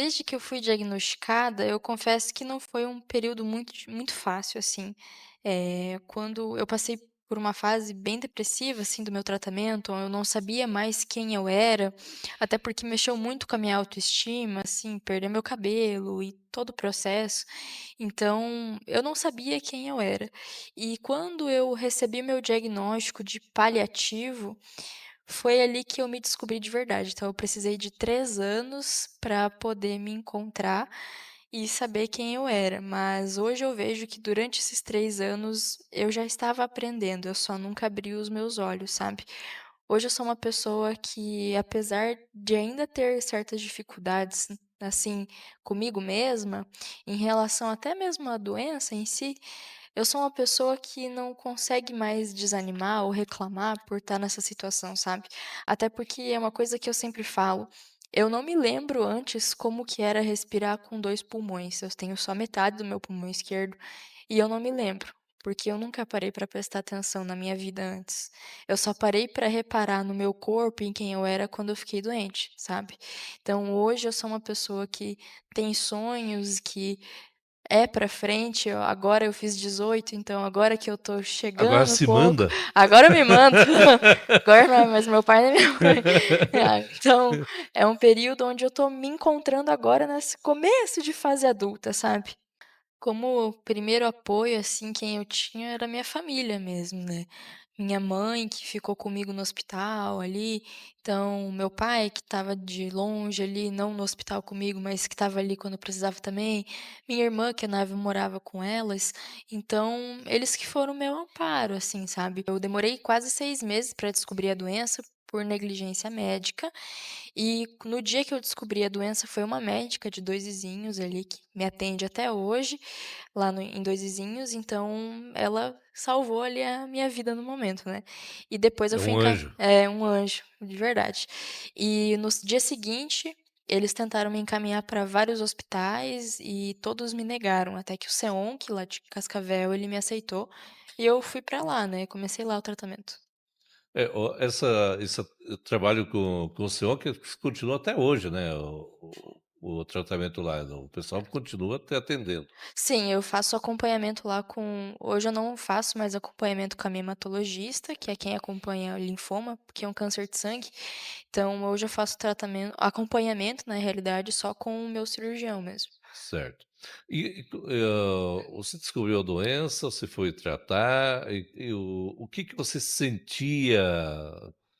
Desde que eu fui diagnosticada, eu confesso que não foi um período muito fácil, assim. Quando eu passei por uma fase bem depressiva, assim, do meu tratamento, eu não sabia mais quem eu era, até porque mexeu muito com a minha autoestima, assim, perder meu cabelo e todo o processo. Então, eu não sabia quem eu era. E quando eu recebi meu diagnóstico de paliativo, foi ali que eu me descobri de verdade. Então eu precisei de 3 anos para poder me encontrar e saber quem eu era. Mas hoje eu vejo que durante esses 3 anos eu já estava aprendendo, eu só nunca abri os meus olhos, sabe. Hoje eu sou uma pessoa que, apesar de ainda ter certas dificuldades, assim, comigo mesma, em relação até mesmo à doença em si, eu sou uma pessoa que não consegue mais desanimar ou reclamar por estar nessa situação, sabe. Até porque é uma coisa que eu sempre falo, eu não me lembro antes como que era respirar com 2 pulmões, eu tenho só metade do meu pulmão esquerdo, e eu não me lembro, porque eu nunca parei para prestar atenção na minha vida antes. Eu só parei para reparar no meu corpo e em quem eu era quando eu fiquei doente, sabe. Então hoje eu sou uma pessoa que tem sonhos, que é pra frente, agora eu fiz 18, então agora que eu tô Agora chegando um se pouco, manda. agora eu me mando. Agora não é mais meu pai nem minha mãe. Então, é um período onde eu tô me encontrando agora nesse começo de fase adulta, sabe. Como primeiro apoio, assim, quem eu tinha era minha família mesmo, né. Minha mãe que ficou comigo no hospital ali, então meu pai que estava de longe ali, não no hospital comigo, mas que estava ali quando eu precisava também, minha irmã que eu morava com elas, então eles que foram meu amparo, assim, sabe. Eu demorei quase 6 meses para descobrir a doença por negligência médica, e no dia que eu descobri a doença foi uma médica de Dois Vizinhos ali, que me atende até hoje, lá no em Dois Vizinhos, então ela salvou ali a minha vida no momento, né. E depois eu É fui um anjo. um anjo, de verdade. E no dia seguinte, eles tentaram me encaminhar para vários hospitais e todos me negaram, até que o CEONC lá de Cascavel, ele me aceitou, e eu fui para lá, né, comecei lá o tratamento. Esse trabalho com o senhor que continua até hoje, né, o tratamento lá, o pessoal continua te atendendo. Sim, eu faço acompanhamento lá com hoje eu não faço mais acompanhamento com a minha hematologista, que é quem acompanha o linfoma, porque é um câncer de sangue. Então hoje eu faço tratamento acompanhamento, na realidade, só com o meu cirurgião mesmo. Certo. Você descobriu a doença, você foi tratar, e o que que você sentia?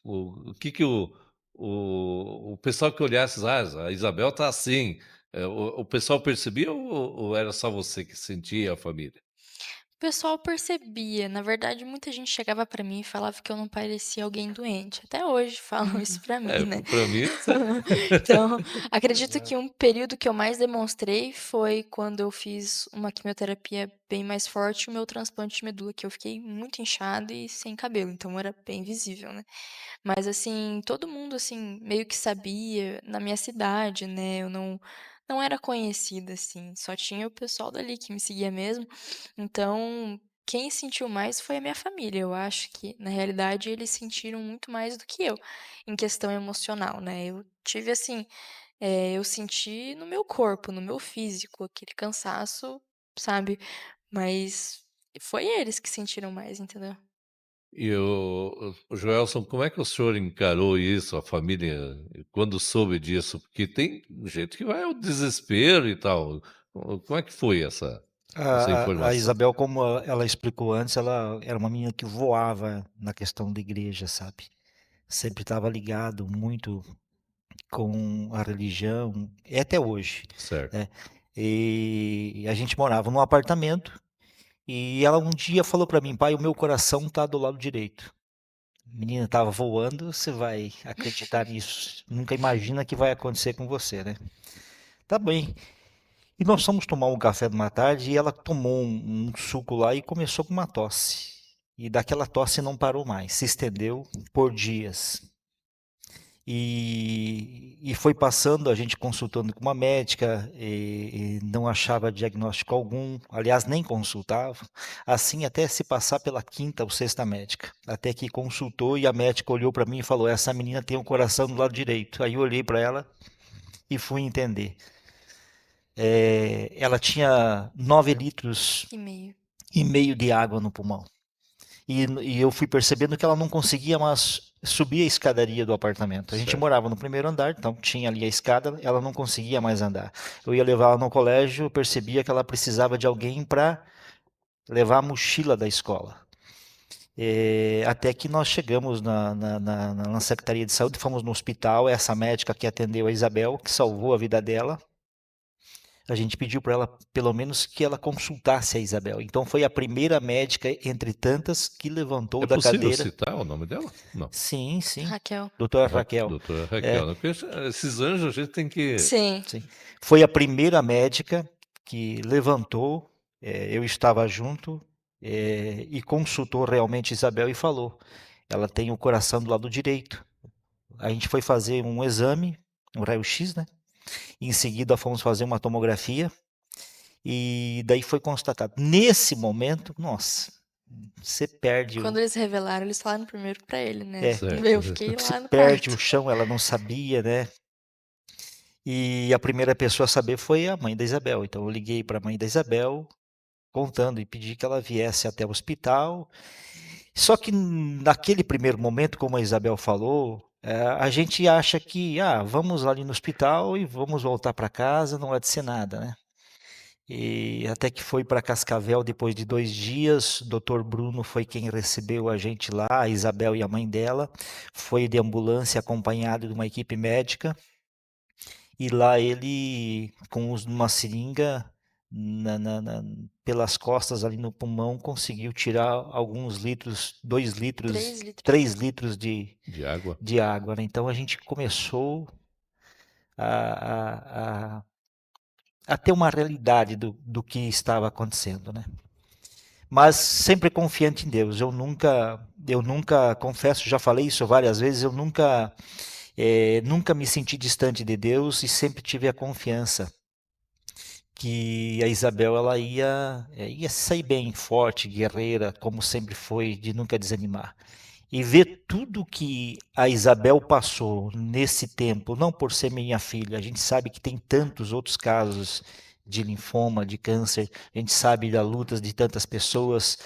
O que que o pessoal que olhasse: "Ah, a Isabel tá assim", o pessoal percebia ou era só você que sentia, a família? O pessoal percebia, na verdade muita gente chegava pra mim e falava que eu não parecia alguém doente, até hoje falam isso pra mim, É, né. pra mim Então, acredito que um período que eu mais demonstrei foi quando eu fiz uma quimioterapia bem mais forte e o meu transplante de medula, que eu fiquei muito inchada e sem cabelo, então era bem visível, né. Mas assim, todo mundo, assim, meio que sabia, na minha cidade, né, eu não era conhecida, assim, só tinha o pessoal dali que me seguia mesmo, então quem sentiu mais foi a minha família, eu acho que, na realidade, eles sentiram muito mais do que eu, em questão emocional, né. Eu tive assim, eu senti no meu corpo, no meu físico, aquele cansaço, sabe, mas foi eles que sentiram mais, entendeu. e o Joelson, como é que o senhor encarou isso, a família, quando soube disso? Porque tem gente que vai ao desespero e tal. Como é que foi essa A informação? Isabel, como ela explicou antes, ela era uma menina que voava na questão da igreja, sabe. Sempre estava ligado muito com a religião, e até hoje, Certo. né. E a gente morava num apartamento, e ela um dia falou para mim: "Pai, o meu coração tá do lado direito". A menina estava voando, você vai acreditar nisso, nunca imagina que vai acontecer com você, né. Tá bem. E nós fomos tomar um café numa tarde e ela tomou um suco lá e começou com uma tosse. E daquela tosse não parou mais, se estendeu por dias. E foi passando, a gente consultando com uma médica, e não achava diagnóstico algum, aliás, nem consultava, assim até se passar pela quinta ou sexta médica. Até que consultou e a médica olhou para mim e falou: "Essa menina tem o coração do lado direito". Aí eu olhei para ela e fui entender. ela tinha 9 litros E meio. e meio de água no pulmão. E eu fui percebendo que ela não conseguia mais subir a escadaria do apartamento. A gente Certo. morava no primeiro andar, então tinha ali a escada, ela não conseguia mais andar. Eu ia levar ela no colégio, eu percebia que ela precisava de alguém para levar a mochila da escola. Até que nós chegamos na Secretaria de Saúde, fomos no hospital, essa médica que atendeu a Isabel, que salvou a vida dela, a gente pediu para ela, pelo menos, que ela consultasse a Isabel. Então foi a primeira médica, entre tantas, que levantou É da possível cadeira. citar o nome dela? Não. Sim, sim. Raquel. Doutora Raquel. Doutora É, Raquel, né? Porque esses anjos a gente tem que... Sim. sim. Foi a primeira médica que levantou, eu estava junto, e consultou realmente Isabel e falou: ela tem o coração do lado direito. A gente foi fazer um exame, um raio-x, né? Em seguida fomos fazer uma tomografia e daí foi constatado. Nesse momento, nossa, você perde Quando eles revelaram, eles falaram primeiro pra ele, né? Certo. Eu fiquei você lá no perde quarto. o chão, ela não sabia, né? E a primeira pessoa a saber foi a mãe da Isabel. Então eu liguei para a mãe da Isabel, contando e pedi que ela viesse até o hospital. Só que naquele primeiro momento, como a Isabel falou, a gente acha que, vamos ali no hospital e vamos voltar para casa, não vai de ser nada, né? E até que foi para Cascavel depois de 2 dias, o doutor Bruno foi quem recebeu a gente lá, a Isabel e a mãe dela, foi de ambulância acompanhado de uma equipe médica, e lá ele, com uma seringa pelas costas ali no pulmão, conseguiu tirar alguns litros, 2 litros, 3 litros. 3 litros de água. de água, né? Então a gente começou a, a ter uma realidade do que estava acontecendo, né? Mas sempre confiante em Deus. Eu nunca, confesso, já falei isso várias vezes, eu nunca me senti distante de Deus e sempre tive a confiança que a Isabel ela ia sair bem, forte, guerreira, como sempre foi, de nunca desanimar. E ver tudo que a Isabel passou nesse tempo, não por ser minha filha, a gente sabe que tem tantos outros casos de linfoma, de câncer, a gente sabe das lutas de tantas pessoas,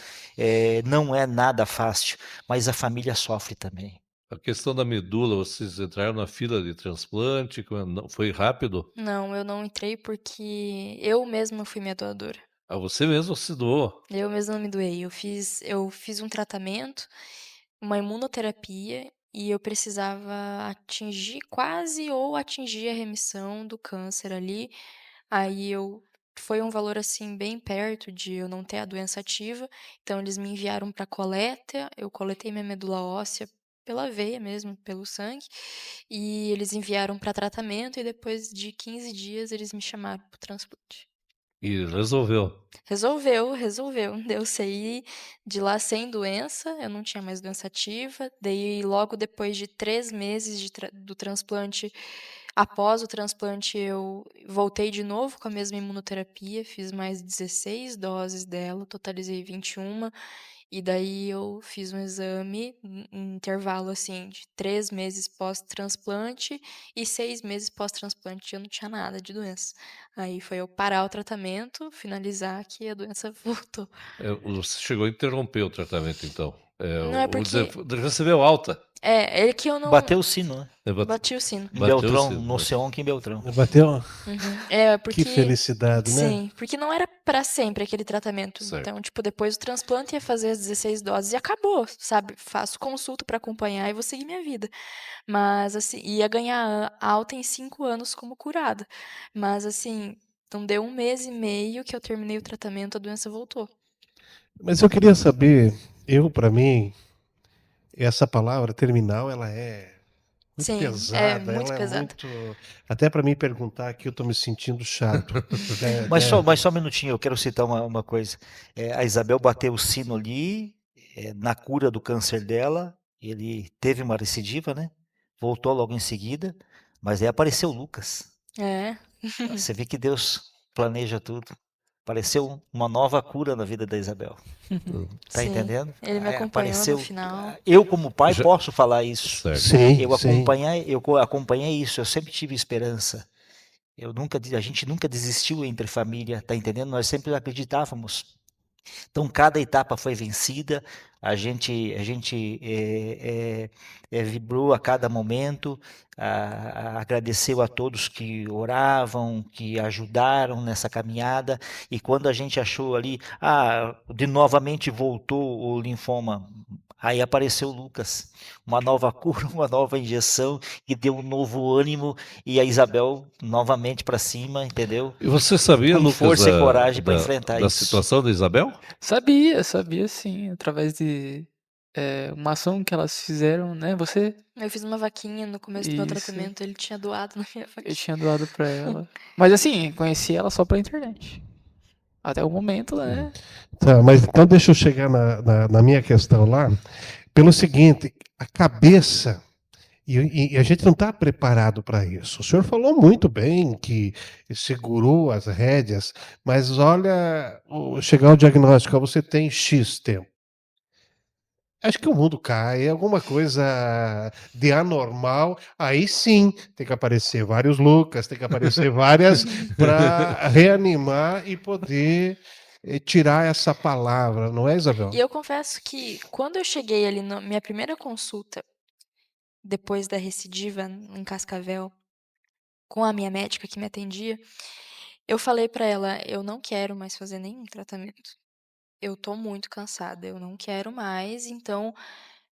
não é nada fácil, mas a família sofre também. A questão da medula, vocês entraram na fila de transplante, foi rápido? Não, eu não entrei porque eu mesma fui minha doadora. Ah, você mesmo se doou? Eu mesma me doei. Eu fiz um tratamento, uma imunoterapia, e eu precisava atingir quase ou atingir a remissão do câncer ali. Aí foi um valor, assim, bem perto de eu não ter a doença ativa, então eles me enviaram para coleta, eu coletei minha medula óssea pela veia mesmo, pelo sangue, e eles enviaram para tratamento e depois de 15 dias eles me chamaram para o transplante. E resolveu. Resolveu. Eu saí de lá sem doença, eu não tinha mais doença ativa, daí logo depois de 3 meses do transplante, após o transplante eu voltei de novo com a mesma imunoterapia, fiz mais 16 doses dela, totalizei 21, e daí eu fiz um exame em intervalo, assim, de 3 meses pós-transplante e 6 meses pós-transplante, eu não tinha nada de doença. Aí foi eu parar o tratamento, finalizar, que a doença voltou. Você chegou a interromper o tratamento, então. Não, é Vamos dizer, porque recebeu alta. é que eu não Bateu o sino, né? bati o sino. Em Bateu o Beltrão, sino, não né? sei onde em Beltrão. Bateu? Uhum. É, Que porque felicidade, né? sim, porque não era pra sempre aquele tratamento. Certo. Então, tipo, depois do transplante ia fazer as 16 doses e acabou, sabe? Faço consulta pra acompanhar e vou seguir minha vida. Mas, assim, ia ganhar alta em 5 anos como curada. Mas, assim, não deu 1 mês e meio que eu terminei o tratamento, a doença voltou. Mas eu queria saber, para mim, essa palavra terminal, ela é muito Sim, é pesada, muito ela é pesada. muito. Até para mim perguntar aqui, eu estou me sentindo chato. Mas só um minutinho, eu quero citar uma coisa. A Isabel bateu o sino ali, na cura do câncer dela, ele teve uma recidiva, né? Voltou logo em seguida, mas aí apareceu o Lucas. É. Você vê que Deus planeja tudo. Apareceu uma nova cura na vida da Isabel. Tá Sim, entendendo? ele me acompanhou no final. Eu, como pai, Já- posso falar isso. Certo. Sim, Eu sim. acompanhei isso, eu sempre tive esperança. A gente nunca desistiu entre família, tá entendendo? Nós sempre acreditávamos. Então, cada etapa foi vencida, a gente vibrou a cada momento, agradeceu a todos que oravam, que ajudaram nessa caminhada, e quando a gente achou ali, novamente voltou o linfoma, aí apareceu o Lucas, uma nova cura, uma nova injeção, que deu um novo ânimo, e a Isabel novamente para cima, entendeu? E você sabia, Com Lucas, força e coragem para enfrentar da isso. situação da Isabel? Sabia sim, através de uma ação que elas fizeram, né? Eu fiz uma vaquinha no começo do meu Isso. tratamento, ele tinha doado na minha Eu vaquinha. tinha doado pra ela. Mas assim, conheci ela só pela internet. Até o momento, né? Tá, mas então deixa eu chegar na minha questão lá. Pelo seguinte, a cabeça, e a gente não está preparado para isso. O senhor falou muito bem que segurou as rédeas, mas olha, chegar ao diagnóstico, você tem X tempo. Acho que o mundo cai, é alguma coisa de anormal. Aí sim, tem que aparecer vários Lucas, tem que aparecer várias para reanimar e poder tirar essa palavra, não é, Isabel? E eu confesso que quando eu cheguei ali na minha primeira consulta, depois da recidiva em Cascavel, com a minha médica que me atendia, eu falei pra ela: "Eu não quero mais fazer nenhum tratamento. Eu tô muito cansada, eu não quero mais, então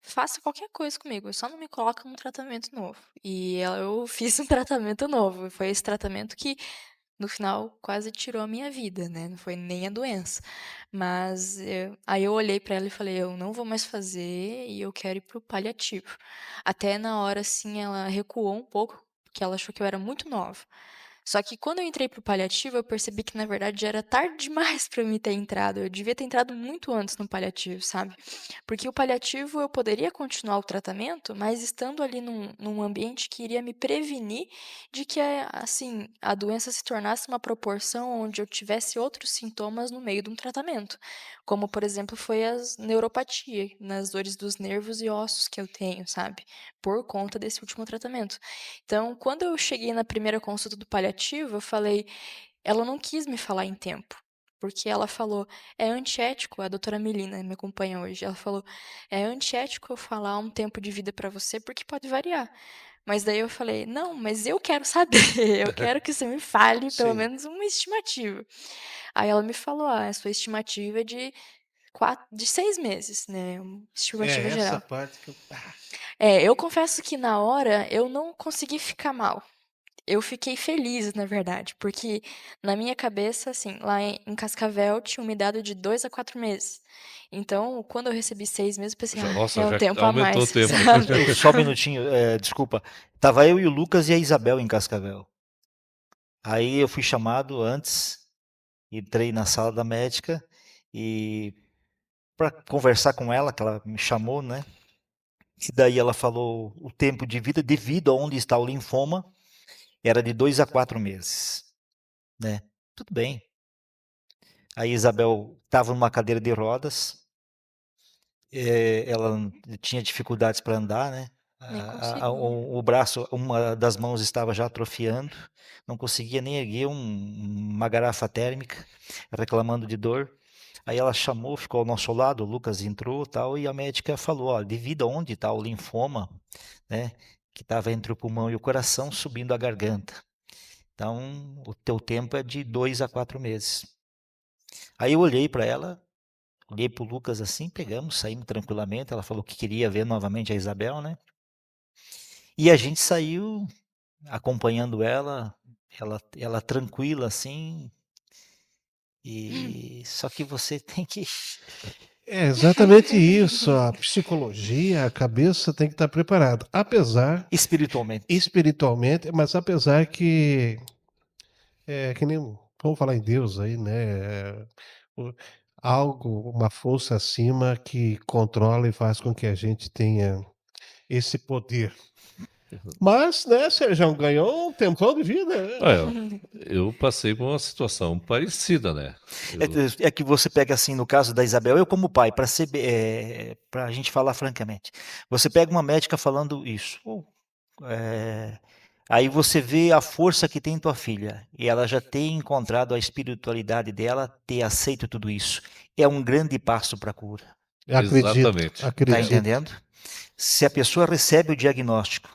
faça qualquer coisa comigo, só não me coloca num tratamento novo". Eu fiz um tratamento novo, foi esse tratamento que no final quase tirou a minha vida, né, não foi nem a doença. Mas aí eu olhei pra ela e falei: "Eu não vou mais fazer e eu quero ir para o paliativo". Até na hora, assim, ela recuou um pouco, porque ela achou que eu era muito nova. Só que quando eu entrei para o paliativo, eu percebi que na verdade já era tarde demais para mim ter entrado, eu devia ter entrado muito antes no paliativo, sabe. Porque o paliativo eu poderia continuar o tratamento, mas estando ali num ambiente que iria me prevenir de que, assim, a doença se tornasse uma proporção onde eu tivesse outros sintomas no meio de um tratamento, como, por exemplo, foi as neuropatia, nas dores dos nervos e ossos que eu tenho, sabe, por conta desse último tratamento. Então, quando eu cheguei na primeira consulta do paliativo, eu falei ela não quis me falar em tempo, porque ela falou: "É antiético", a doutora Melina me acompanha hoje, ela falou: "É antiético eu falar um tempo de vida pra você, porque pode variar". Mas daí eu falei: "Não, mas eu quero saber, eu quero que você me fale pelo Sim. menos uma estimativa". Aí ela me falou: "Ah, a sua estimativa é de 6 meses, né, uma estimativa Essa geral". parte que eu. Eu confesso que na hora eu não consegui ficar mal. Eu fiquei feliz, na verdade, porque na minha cabeça, assim, lá em Cascavel tinham me dado de 2 a 4 meses. Então, quando eu recebi 6 meses, eu pensei: Já, "Ah, nossa, é um já tempo a aumentou o mais", tempo. sabe. Só um minutinho, desculpa. Tava eu e o Lucas e a Isabel em Cascavel. Aí eu fui chamado antes, entrei na sala da médica e para conversar com ela, que ela me chamou, né? E daí ela falou o tempo de vida devido a onde está o linfoma era de 2 a 4 meses, né? Tudo bem. A Isabel estava numa cadeira de rodas, ela tinha dificuldades para andar, né? Nem consegui. O braço, uma das mãos estava já atrofiando, não conseguia nem erguer uma garrafa térmica, reclamando de dor. Aí ela chamou, ficou ao nosso lado, o Lucas entrou tal, e a médica falou, ó, devido a onde está o linfoma, né, que estava entre o pulmão e o coração, subindo a garganta. Então, o teu tempo é de 2 a 4 meses. Aí eu olhei para ela, olhei para o Lucas assim, pegamos, saímos tranquilamente. Ela falou que queria ver novamente a Isabel, né? E a gente saiu acompanhando ela tranquila assim. E só que você tem que É exatamente isso. A psicologia, a cabeça tem que estar preparada. Apesar, espiritualmente. espiritualmente, mas apesar que nem. Vamos falar em Deus aí, né? o- Algo, uma força acima que controla e faz com que a gente tenha esse poder. Mas, né, Sérgio ganhou um tempão de vida, né? Eu passei por uma situação parecida, né? É que você pega assim, no caso da Isabel, eu como pai, para a gente falar francamente, você pega uma médica falando isso, Aí você vê a força que tem tua filha, e ela já tem encontrado a espiritualidade dela, ter aceito tudo isso. É um grande passo para a cura. Acredito, Exatamente. Tá acredito. entendendo? Se a pessoa recebe o diagnóstico,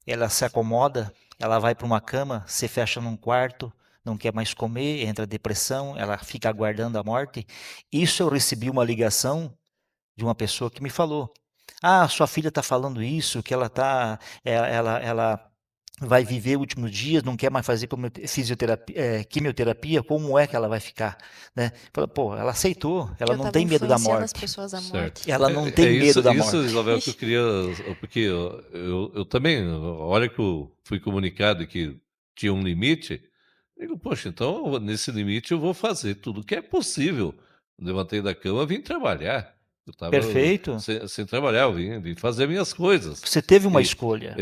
ela se acomoda, ela vai para uma cama, se fecha num quarto, não quer mais comer, entra em depressão, ela fica aguardando a morte. Isso eu recebi uma ligação de uma pessoa que me falou: "Ah, sua filha está falando isso, que ela vai viver últimos dias, não quer mais fazer quimioterapia, como é que ela vai ficar?", né? Fala, pô, ela aceitou, ela Eu não estava tem medo da influenciando as morte. pessoas à Certo. morte. Ela não É tem medo da isso, morte. Isabel, que eu queria, porque eu também, a hora que eu fui comunicado que tinha um limite, digo: "Poxa, então nesse limite eu vou fazer tudo que é possível". Levantei da cama, vim trabalhar. Eu estava Perfeito. sem trabalhar, eu vim fazer minhas coisas. Você teve uma E, escolha.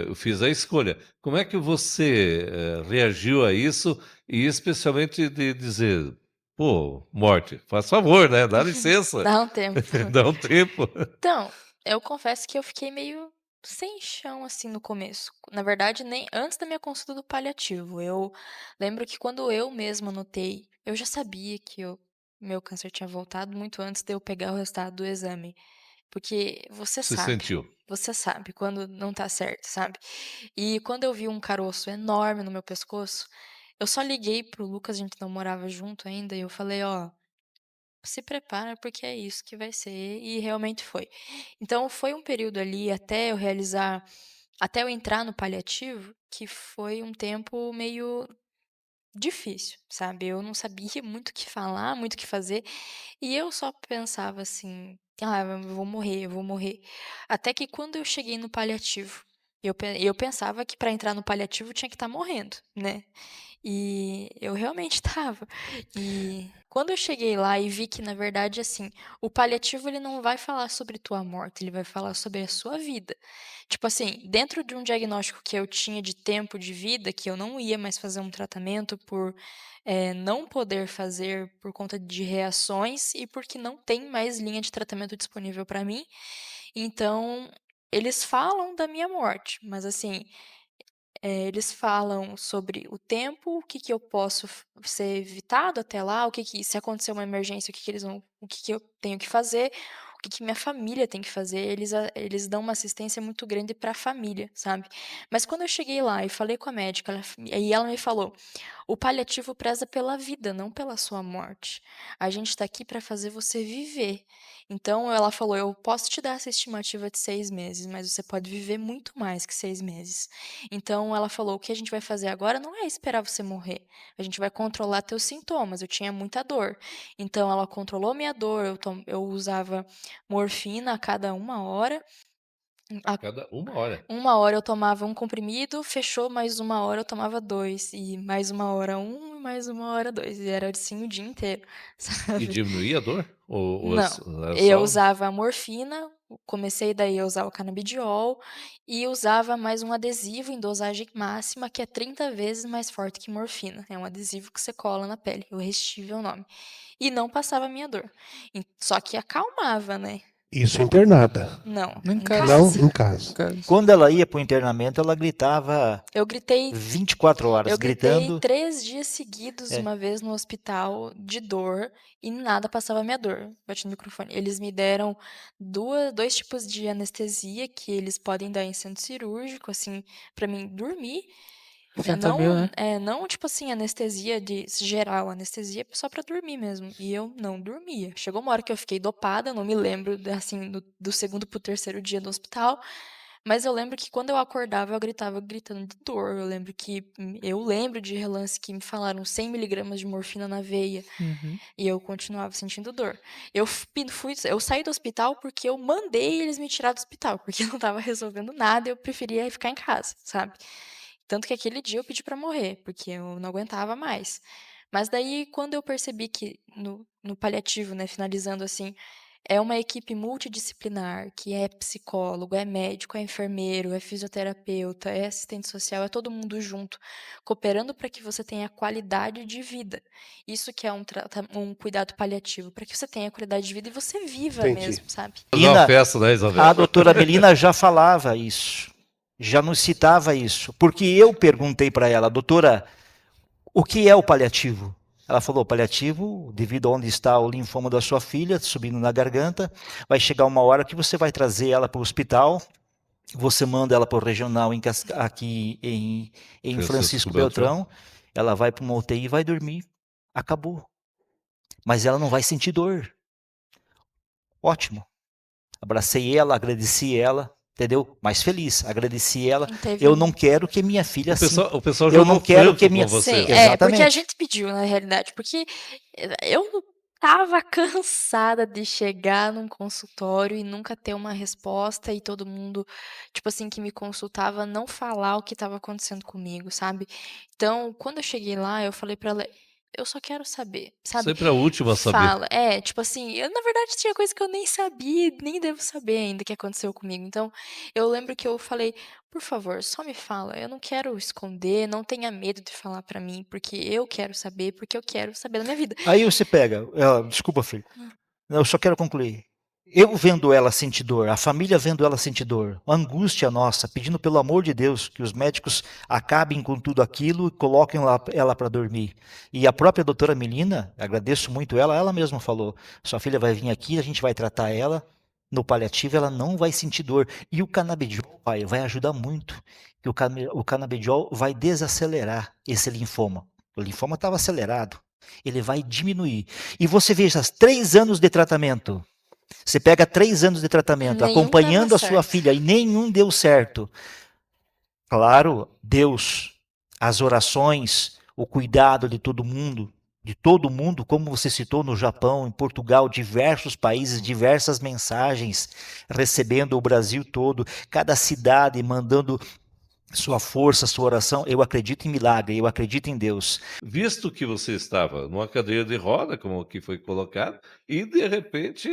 eu fiz a escolha. Como é que você, reagiu a isso e especialmente de dizer: "Pô, morte, faz favor, né, dá licença". Dá um tempo. Dá um tempo. Então, eu confesso que eu fiquei meio sem chão, assim, no começo. Na verdade, nem antes da minha consulta do paliativo. Eu lembro que quando eu mesma notei, eu já sabia que meu câncer tinha voltado muito antes de eu pegar o resultado do exame. Porque Você sentiu. você sabe quando não tá certo, sabe? E quando eu vi um caroço enorme no meu pescoço, eu só liguei pro Lucas, a gente não morava junto ainda, e eu falei, ó, se prepara porque é isso que vai ser, e realmente foi. Então foi um período ali até eu entrar no paliativo, que foi um tempo meio difícil, sabe? Eu não sabia muito o que falar, muito o que fazer, e eu só pensava assim: "Ah, eu vou morrer, eu vou morrer". Até que quando eu cheguei no paliativo, eu pensava que para entrar no paliativo tinha que estar morrendo, né? E eu realmente estava. E quando eu cheguei lá e vi que, na verdade, assim, o paliativo ele não vai falar sobre tua morte, ele vai falar sobre a sua vida. Tipo assim, dentro de um diagnóstico que eu tinha de tempo de vida, que eu não ia mais fazer um tratamento por não poder fazer por conta de reações e porque não tem mais linha de tratamento disponível para mim. Então, eles falam da minha morte, mas assim, eles falam sobre o tempo, o que que eu posso ser evitado até lá, se acontecer uma emergência, o que que eu tenho que fazer, o que que minha família tem que fazer. Eles dão uma assistência muito grande para a família, sabe? Mas quando eu cheguei lá e falei com a médica, aí ela me falou: o paliativo preza pela vida, não pela sua morte. A gente está aqui para fazer você viver. Então ela falou: eu posso te dar essa estimativa de 6 meses, mas você pode viver muito mais que 6 meses. Então ela falou: o que a gente vai fazer agora não é esperar você morrer. A gente vai controlar teus sintomas. Eu tinha muita dor. Então ela controlou minha dor. Eu usava morfina a cada 1 hora. A cada 1 hora. 1 hora eu tomava um comprimido, fechou, mais 1 hora eu tomava dois. E mais 1 hora um, e mais 1 hora dois. E era assim o dia inteiro, E sabe? diminuía a dor? Ou Não, era eu só usava a morfina, comecei daí a usar o canabidiol e usava mais um adesivo em dosagem máxima, que é 30 vezes mais forte que morfina. É um adesivo que você cola na pele, o Restive é o nome. E não passava a minha dor. Só que acalmava, né? Isso internada. Não, Em em casa. Não casa. em No casa. caso. Quando ela ia para o internamento, ela gritava Eu gritei 24 horas, Eu gritei gritando. 3 dias seguidos, É, uma vez no hospital, de dor, e nada passava a minha dor. Bati no microfone. Eles me deram 2 tipos de anestesia que eles podem dar em centro cirúrgico, assim, pra mim dormir. Fentanil, né? Não tipo assim, anestesia de geral, anestesia só pra dormir mesmo. E eu não dormia. Chegou uma hora que eu fiquei dopada, não me lembro, assim, do segundo pro terceiro dia do hospital. Mas eu lembro que quando eu acordava, eu gritava gritando de dor. Eu lembro de relance que me falaram 100 miligramas de morfina na veia Uhum. e eu continuava sentindo dor. Eu saí do hospital porque eu mandei eles me tirar do hospital, porque não estava resolvendo nada, e eu preferia ficar em casa, sabe? Tanto que aquele dia eu pedi pra morrer, porque eu não aguentava mais. Mas daí, quando eu percebi que no paliativo, né, finalizando assim, é uma equipe multidisciplinar, que é psicólogo, é médico, é enfermeiro, é fisioterapeuta, é assistente social, é todo mundo junto, cooperando para que você tenha qualidade de vida. Isso que é um cuidado paliativo, para que você tenha qualidade de vida e você viva Entendi. mesmo, sabe? fazer uma Belina, festa, né, Isabel? a doutora Belina já falava isso. já não citava isso, porque eu perguntei para ela, doutora, o que é o paliativo? Ela falou, o paliativo, devido a onde está o linfoma da sua filha, subindo na garganta, vai chegar uma hora que você vai trazer ela para o hospital, você manda ela para o regional aqui em Francisco Beltrão, ela vai para uma UTI e vai dormir, acabou. Mas ela não vai sentir dor. Ótimo. Abracei ela, agradeci ela, entendeu? Mais feliz, agradeci ela. Não teve Eu não quero que minha filha O pessoal eu jogou não quero que franco minha com você. Sim, Exatamente. porque a gente pediu, na realidade, porque eu estava cansada de chegar num consultório e nunca ter uma resposta e todo mundo, tipo assim, que me consultava não falar o que estava acontecendo comigo, sabe? Então, quando eu cheguei lá, eu falei pra ela, eu só quero saber, sabe? Sempre a última a saber. Fala. Tipo assim, eu na verdade tinha coisa que eu nem sabia, nem devo saber ainda que aconteceu comigo. Então, eu lembro que eu falei, por favor, só me fala. Eu não quero esconder, não tenha medo de falar pra mim, porque eu quero saber, porque eu quero saber da minha vida. Aí você pega, desculpa, filho. Eu só quero concluir. Eu vendo ela sentir dor, a família vendo ela sentir dor, a angústia nossa, pedindo pelo amor de Deus que os médicos acabem com tudo aquilo e coloquem ela para dormir. E a própria doutora Melina, agradeço muito ela mesma falou, sua filha vai vir aqui, a gente vai tratar ela, no paliativo ela não vai sentir dor. E o canabidiol, pai, vai ajudar muito, que o canabidiol vai desacelerar esse linfoma. O linfoma estava acelerado, ele vai diminuir. E você veja, 3 anos de tratamento. Você pega 3 anos de tratamento, Nenhum acompanhando dava a sua certo. filha e nenhum deu certo. Claro, Deus, as orações, o cuidado de todo mundo, como você citou no Japão, em Portugal, diversos países, diversas mensagens, recebendo o Brasil todo, cada cidade mandando sua força, sua oração. Eu acredito em milagre, eu acredito em Deus. Visto que você estava numa cadeira de roda, como aqui foi colocado, e de repente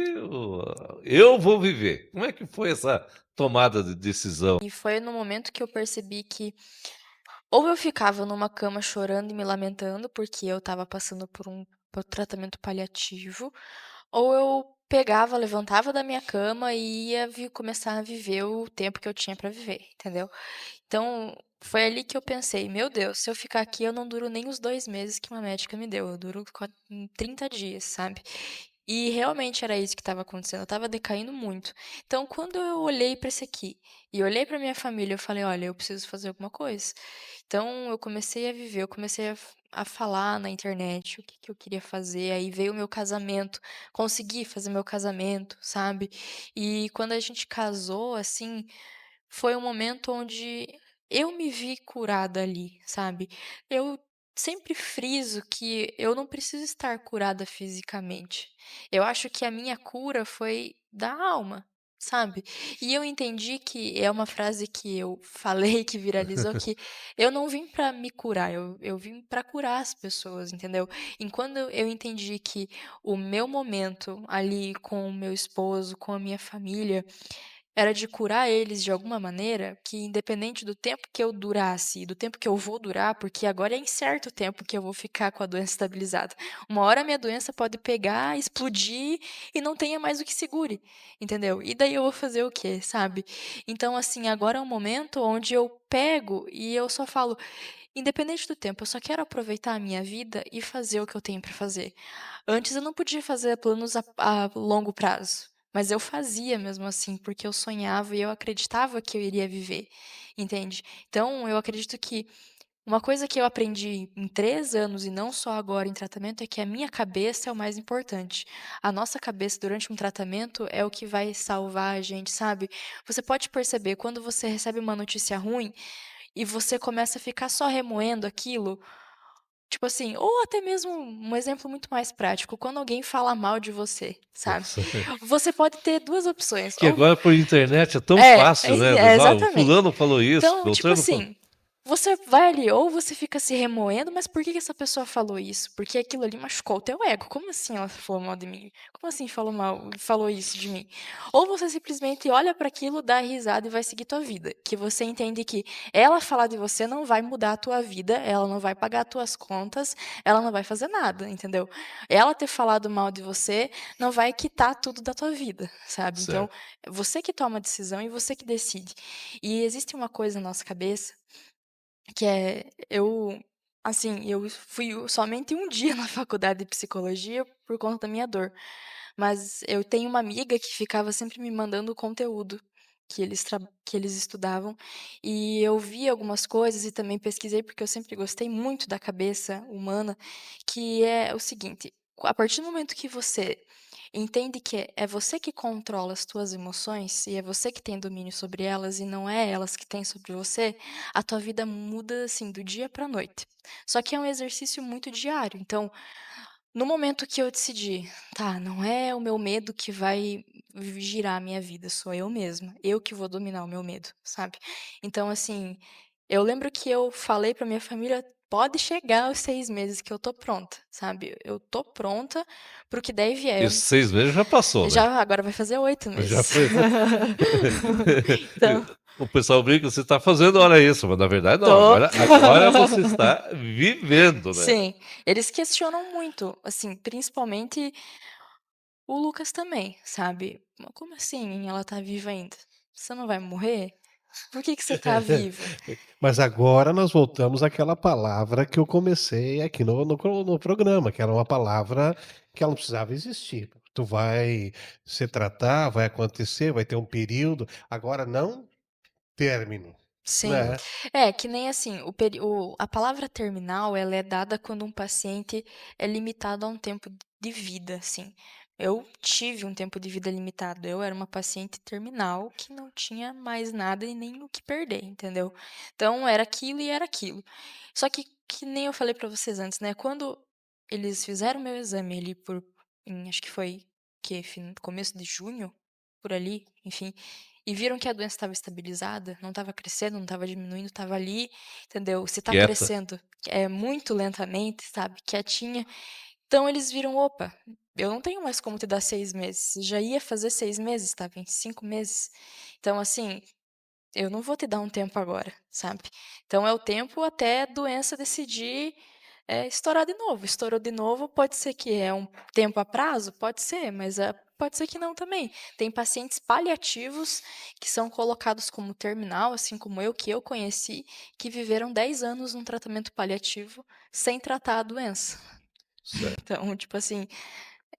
eu vou viver. Como é que foi essa tomada de decisão? E foi no momento que eu percebi que ou eu ficava numa cama chorando e me lamentando porque eu estava passando por tratamento paliativo, ou eu pegava, levantava da minha cama e ia começar a viver o tempo que eu tinha para viver, entendeu? Então, foi ali que eu pensei, meu Deus, se eu ficar aqui eu não duro nem os 2 meses que uma médica me deu, eu duro 30 dias, sabe? E realmente era isso que estava acontecendo, eu estava decaindo muito. Então, quando eu olhei para isso aqui e olhei para minha família, eu falei, olha, eu preciso fazer alguma coisa. Então, eu comecei a viver, eu comecei a falar na internet o que que eu queria fazer. Aí veio o meu casamento, consegui fazer meu casamento, sabe? E quando a gente casou, assim, foi um momento onde eu me vi curada ali, sabe? Eu sempre friso que eu não preciso estar curada fisicamente. Eu acho que a minha cura foi da alma, sabe? E eu entendi que é uma frase que eu falei que viralizou que eu não vim para me curar, eu vim para curar as pessoas, entendeu? E quando eu entendi que o meu momento ali com o meu esposo, com a minha família, era de curar eles de alguma maneira, que independente do tempo que eu durasse e do tempo que eu vou durar, porque agora é incerto o tempo que eu vou ficar com a doença estabilizada. Uma hora a minha doença pode pegar, explodir e não tenha mais o que segure, entendeu? E daí eu vou fazer o quê, sabe? Então, assim, agora é um momento onde eu pego e eu só falo, independente do tempo, eu só quero aproveitar a minha vida e fazer o que eu tenho para fazer. Antes eu não podia fazer planos a longo prazo, mas eu fazia mesmo assim, porque eu sonhava e eu acreditava que eu iria viver, entende? Então, eu acredito que uma coisa que eu aprendi em 3 anos e não só agora em tratamento é que a minha cabeça é o mais importante. A nossa cabeça durante um tratamento é o que vai salvar a gente, sabe? Você pode perceber quando você recebe uma notícia ruim e você começa a ficar só remoendo aquilo, tipo assim, ou até mesmo um exemplo muito mais prático, quando alguém fala mal de você, sabe? Você pode ter 2 opções, Que ou agora por internet é tão é, fácil, né? O fulano exatamente. falou isso, Então, tipo Beltrano falou. assim, você vai ali, ou você fica se remoendo, mas por que que essa pessoa falou isso? Porque aquilo ali machucou o teu ego. Como assim ela falou mal de mim? Como assim falou isso de mim? Ou você simplesmente olha para aquilo, dá risada e vai seguir tua vida. Que você entende que ela falar de você não vai mudar a tua vida, ela não vai pagar as tuas contas, ela não vai fazer nada, entendeu? Ela ter falado mal de você não vai quitar tudo da tua vida, sabe? Então, Certo. é você que toma a decisão e você que decide. E existe uma coisa na nossa cabeça que é eu fui somente um dia na faculdade de psicologia por conta da minha dor, mas eu tenho uma amiga que ficava sempre me mandando conteúdo que eles estudavam, e eu vi algumas coisas e também pesquisei, porque eu sempre gostei muito da cabeça humana, que é o seguinte: a partir do momento que você entende que é você que controla as tuas emoções e é você que tem domínio sobre elas e não é elas que têm sobre você, a tua vida muda, assim, do dia para a noite. Só que é um exercício muito diário, então, no momento que eu decidi: "Tá, não é o meu medo que vai girar a minha vida, sou eu mesma, eu que vou dominar o meu medo", sabe. Então, assim, eu lembro que eu falei pra minha família: "Pode chegar os 6 meses que eu tô pronta", sabe. Eu tô pronta para o que der e vier. Esses 6 meses já passou, né? Já agora vai fazer 8 Já meses. foi. Então, O pessoal brinca, você está fazendo hora extra, mas na verdade não, tô. agora você está vivendo, né. Sim, eles questionam muito, assim, principalmente o Lucas também, sabe. "Mas como assim ela tá viva ainda? Você não vai morrer? Por que que você tá viva?" Mas agora nós voltamos àquela palavra que eu comecei aqui no programa, que era uma palavra que ela não precisava existir. Tu vai se tratar, vai acontecer, vai ter um período, agora não término, Sim. né. É, que nem assim, a palavra terminal, ela é dada quando um paciente é limitado a um tempo de vida, assim. Eu tive um tempo de vida limitado, eu era uma paciente terminal que não tinha mais nada e nem o que perder, entendeu. Então era aquilo e era aquilo. Só que nem eu falei pra vocês antes, né, quando eles fizeram meu exame ali acho que foi, começo de junho, por ali, enfim, e viram que a doença estava estabilizada, não estava crescendo, não estava diminuindo, estava ali, entendeu? Se está Quieta. crescendo, muito lentamente, sabe, quietinha, então eles viram: "Opa, eu não tenho mais como te dar 6 meses, já ia fazer 6 meses, estava em 5 meses, então assim, eu não vou te dar um tempo agora", sabe. Então é o tempo até a doença decidir, estourar de novo. Estourou de novo, pode ser que é um tempo a prazo? Pode ser, mas, pode ser que não também. Tem pacientes paliativos que são colocados como terminal, assim como eu, que eu conheci, que viveram 10 anos num tratamento paliativo sem tratar a doença. Certo. Então, tipo assim,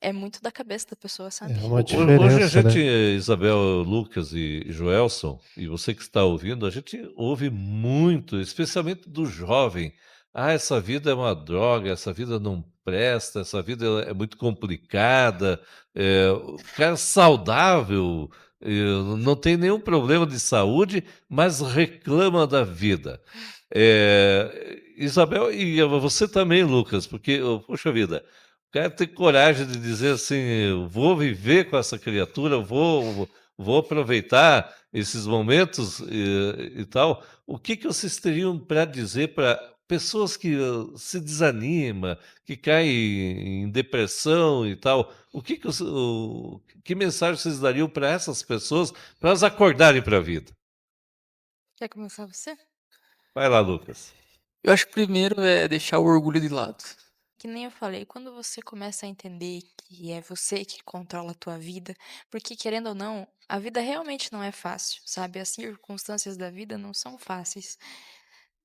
é muito da cabeça da pessoa, sabe. É uma Hoje a diferença, gente, né. Isabel, Lucas e Joelson, e você que está ouvindo, a gente ouve muito, especialmente do jovem: "Ah, essa vida é uma droga, essa vida não presta, essa vida é muito complicada", o cara saudável, não tem nenhum problema de saúde, mas reclama da vida. Isabel e você também, Lucas, porque, poxa vida, o cara ter coragem de dizer assim: "Eu vou viver com essa criatura, vou aproveitar esses momentos", e tal. O que que vocês teriam para dizer para pessoas que, se desanima, que caem em depressão e tal? Que mensagem vocês dariam para essas pessoas, para elas acordarem para a vida? Quer começar você? Vai lá, Lucas. Eu acho que primeiro é deixar o orgulho de lado. Que nem eu falei, quando você começa a entender que é você que controla a tua vida, porque querendo ou não, a vida realmente não é fácil, sabe? As circunstâncias da vida não são fáceis.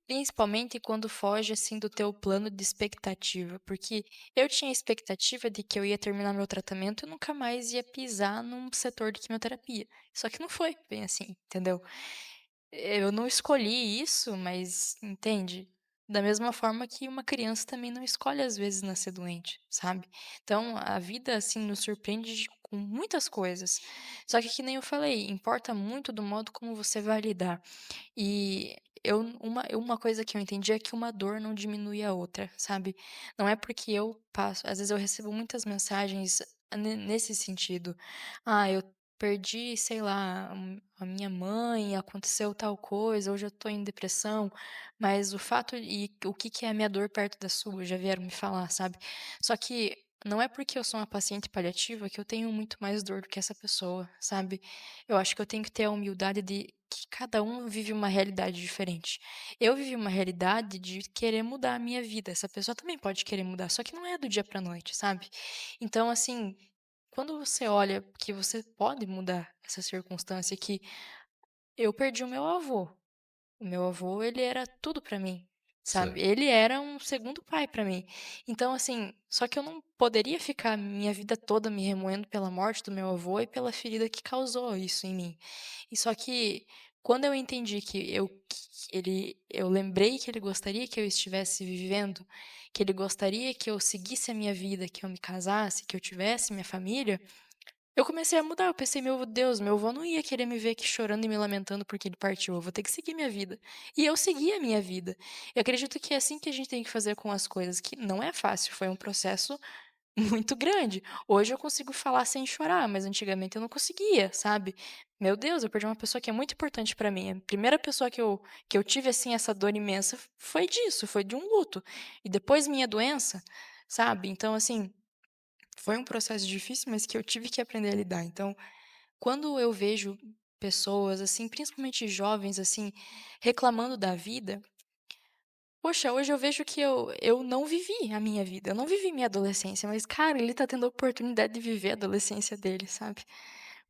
Principalmente quando foge assim do teu plano de expectativa, porque eu tinha a expectativa de que eu ia terminar meu tratamento e nunca mais ia pisar num setor de quimioterapia. Só que não foi bem assim, entendeu? Eu não escolhi isso, mas entende? Da mesma forma que uma criança também não escolhe às vezes nascer doente, sabe? Então a vida assim nos surpreende com muitas coisas. Só que nem eu falei, importa muito do modo como você vai lidar. E uma coisa que eu entendi é que uma dor não diminui a outra, sabe? Não é porque eu passo, às vezes eu recebo muitas mensagens nesse sentido. Ah, eu perdi, sei lá, a minha mãe, aconteceu tal coisa, hoje eu tô em depressão, mas o fato e o que que é a minha dor perto da sua, já vieram me falar, sabe. Só que não é porque eu sou uma paciente paliativa que eu tenho muito mais dor do que essa pessoa, sabe. Eu acho que eu tenho que ter a humildade de que cada um vive uma realidade diferente. Eu vivi uma realidade de querer mudar a minha vida, essa pessoa também pode querer mudar, só que não é do dia pra noite, sabe. Então, assim, quando você olha que você pode mudar essa circunstância, que eu perdi o meu avô. O meu avô, ele era tudo pra mim, sabe? Certo. Ele era um segundo pai pra mim. Então, assim, só que eu não poderia ficar minha vida toda me remoendo pela morte do meu avô e pela ferida que causou isso em mim. E só que quando eu entendi eu lembrei que ele gostaria que eu estivesse vivendo, que ele gostaria que eu seguisse a minha vida, que eu me casasse, que eu tivesse minha família, eu comecei a mudar. Eu pensei: "Meu Deus, meu avô não ia querer me ver aqui chorando e me lamentando porque ele partiu, eu vou ter que seguir minha vida". E eu segui a minha vida. Eu acredito que é assim que a gente tem que fazer com as coisas, que não é fácil, foi um processo muito grande. Hoje eu consigo falar sem chorar, mas antigamente eu não conseguia, sabe. Meu Deus, eu perdi uma pessoa que é muito importante pra mim. A primeira pessoa que eu tive, assim, essa dor imensa foi disso, foi de um luto. E depois minha doença, sabe. Então, assim, foi um processo difícil, mas que eu tive que aprender a lidar. Então, quando eu vejo pessoas, assim, principalmente jovens, assim, reclamando da vida, poxa, hoje eu vejo que eu não vivi a minha vida, eu não vivi minha adolescência, mas, cara, ele tá tendo a oportunidade de viver a adolescência dele, sabe?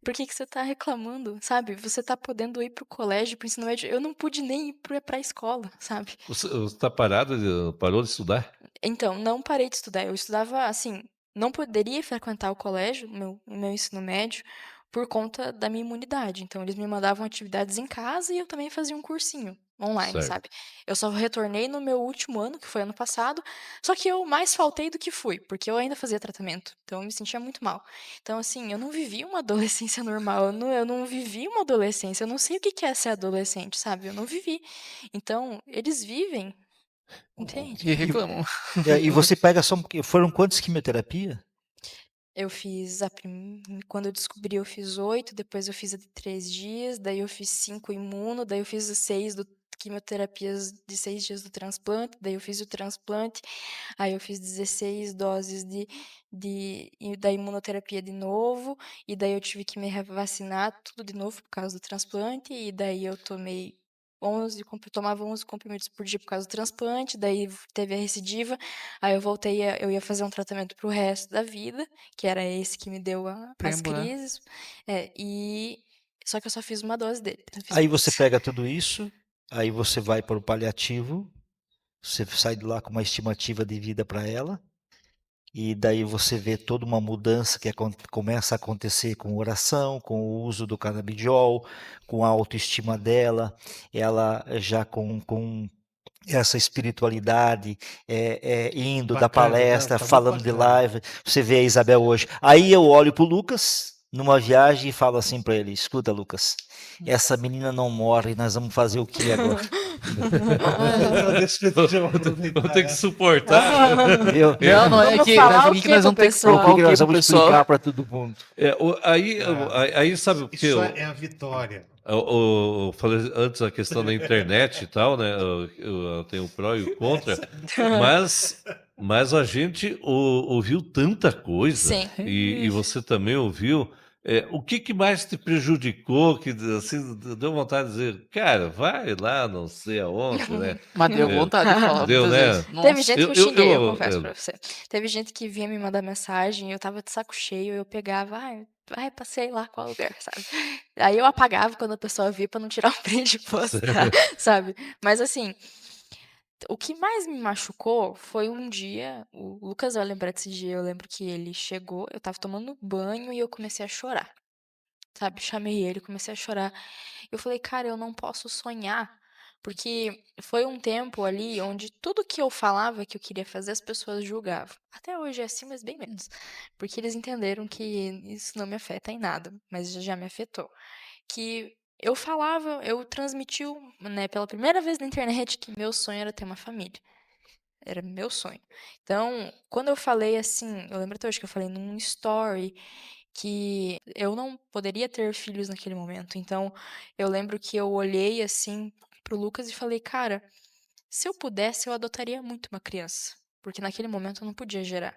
Por que que você tá reclamando, sabe? Você tá podendo ir pro colégio, pro ensino médio, eu não pude nem ir pra escola, sabe? Você está parou de estudar? Então, não parei de estudar. Eu estudava, assim, não poderia frequentar o colégio, o meu ensino médio, por conta da minha imunidade. Então, eles me mandavam atividades em casa e eu também fazia um cursinho online, Certo. sabe? Eu só retornei no meu último ano, que foi ano passado, só que eu mais faltei do que fui, porque eu ainda fazia tratamento. Então, eu me sentia muito mal. Então, assim, eu não vivi uma adolescência normal, eu não vivi uma adolescência, eu não sei o que que é ser adolescente, sabe? Eu não vivi. Então, eles vivem, entende? E E reclamam. e você pega só foram quantas quimioterapia? Eu fiz quando eu descobri, eu fiz 8, depois eu fiz a de 3 dias, daí eu fiz 5 imuno, daí eu fiz os 6 do quimioterapias de 6 dias do transplante, daí eu fiz o transplante, aí eu fiz 16 doses da imunoterapia de novo, e daí eu tive que me revacinar tudo de novo por causa do transplante, e daí eu tomava 11 comprimidos por dia por causa do transplante, daí teve a recidiva, aí eu ia fazer um tratamento para o resto da vida, que era esse que me deu as Prêmio, né? crises, só que eu só fiz uma dose dele, eu fiz Aí você 2. pega tudo isso, aí você vai para o paliativo, você sai de lá com uma estimativa de vida para ela, e daí você vê toda uma mudança que começa a acontecer com oração, com o uso do canabidiol, com a autoestima dela, ela já com essa espiritualidade, indo da Bacana, não, palestra, tá muito falando de bacana. live, você vê a Isabel hoje. Aí eu olho pro Lucas numa viagem e falo assim para ele: escuta, Lucas, essa menina não morre, nós vamos fazer o que agora? Não, deixa eu Vou aproveitar ter que essa. suportar. Não, não, é Vamos que falar o aqui que que nós pro vamos ter que pessoal? provar O o que que nós pro vamos pessoal. explicar para todo mundo? Aí sabe o que Isso é a vitória. eu falei antes a questão da internet e tal, né? Eu tenho o pró e o contra, Essa- mas a gente ouviu tanta coisa Sim. e você também ouviu. O que que mais te prejudicou que assim deu vontade de dizer, cara, vai lá, não sei aonde, né? Mas deu É, vontade de falar deu, muitas né? vezes. Teve Nossa. gente que Eu, eu eu, xinguei, eu eu, confesso eu- pra você. Teve gente que vinha me mandar mensagem, eu estava de saco cheio, eu pegava: "Ai, vai pra sei lá qual lugar", sabe. Aí eu apagava quando a pessoa via pra não tirar um print e postar, sabe. Mas assim, o que mais me machucou foi um dia, o Lucas vai lembrar desse dia, eu lembro que ele chegou, eu estava tomando banho e eu comecei a chorar, sabe. Chamei ele, comecei a chorar. Eu falei: "Cara, eu não posso sonhar", porque foi um tempo ali onde tudo que eu falava que eu queria fazer, as pessoas julgavam. Até hoje é assim, mas bem menos, porque eles entenderam que isso não me afeta em nada, mas já me afetou. Que eu transmiti, né, pela primeira vez na internet que meu sonho era ter uma família. Era meu sonho. Então, quando eu falei assim, eu lembro até hoje que eu falei num story que eu não poderia ter filhos naquele momento. Então, eu lembro que eu olhei assim pro Lucas e falei, cara, se eu pudesse, eu adotaria muito uma criança, porque naquele momento eu não podia gerar.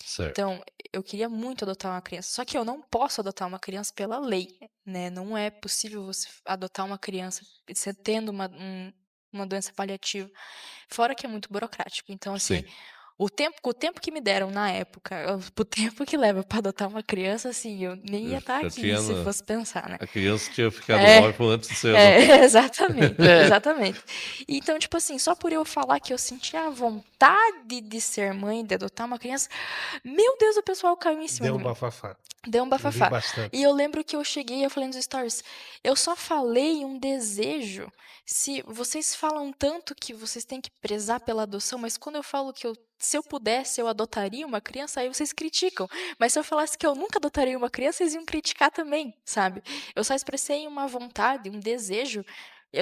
Certo. Então, eu queria muito adotar uma criança, só que eu não posso adotar uma criança pela lei, né? Não é possível você adotar uma criança você tendo uma doença paliativa. Fora que é muito burocrático. Então, assim, Sim. o tempo que me deram na época, o tempo que leva para adotar uma criança, assim, eu nem ia estar Já aqui tinha se fosse pensar, né? a criança tinha ficado É, órfã antes de ser adotada. exatamente, É, exatamente. Então, tipo assim, só por eu falar que eu sentia a vontade de ser mãe, de adotar uma criança, meu Deus, o pessoal caiu em cima Deu de um mim. bafafá. Deu um Eu vi bafafá. E bastante. eu lembro que eu cheguei, eu falei nos stories, eu só falei um desejo. Se vocês falam tanto que vocês têm que prezar pela adoção, mas quando eu falo que se eu pudesse, eu adotaria uma criança, aí vocês criticam. Mas se eu falasse que eu nunca adotaria uma criança, vocês iam criticar também, sabe? Eu só expressei uma vontade, um desejo.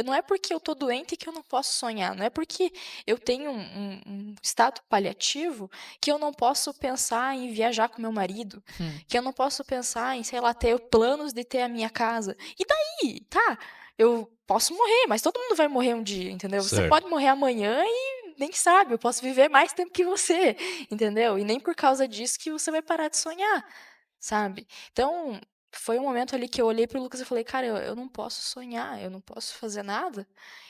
Não é porque eu tô doente que eu não posso sonhar, não é porque eu tenho um estado paliativo que eu não posso pensar em viajar com meu marido, que eu não posso pensar em, sei lá, ter planos de ter a minha casa. E daí, tá? Eu posso morrer, mas todo mundo vai morrer um dia, entendeu? Você Certo. pode morrer amanhã e nem sabe, eu posso viver mais tempo que você, entendeu? E nem por causa disso que você vai parar de sonhar, sabe? Então, foi um momento ali que eu olhei pro Lucas e falei, cara, eu não posso sonhar, eu não posso fazer nada.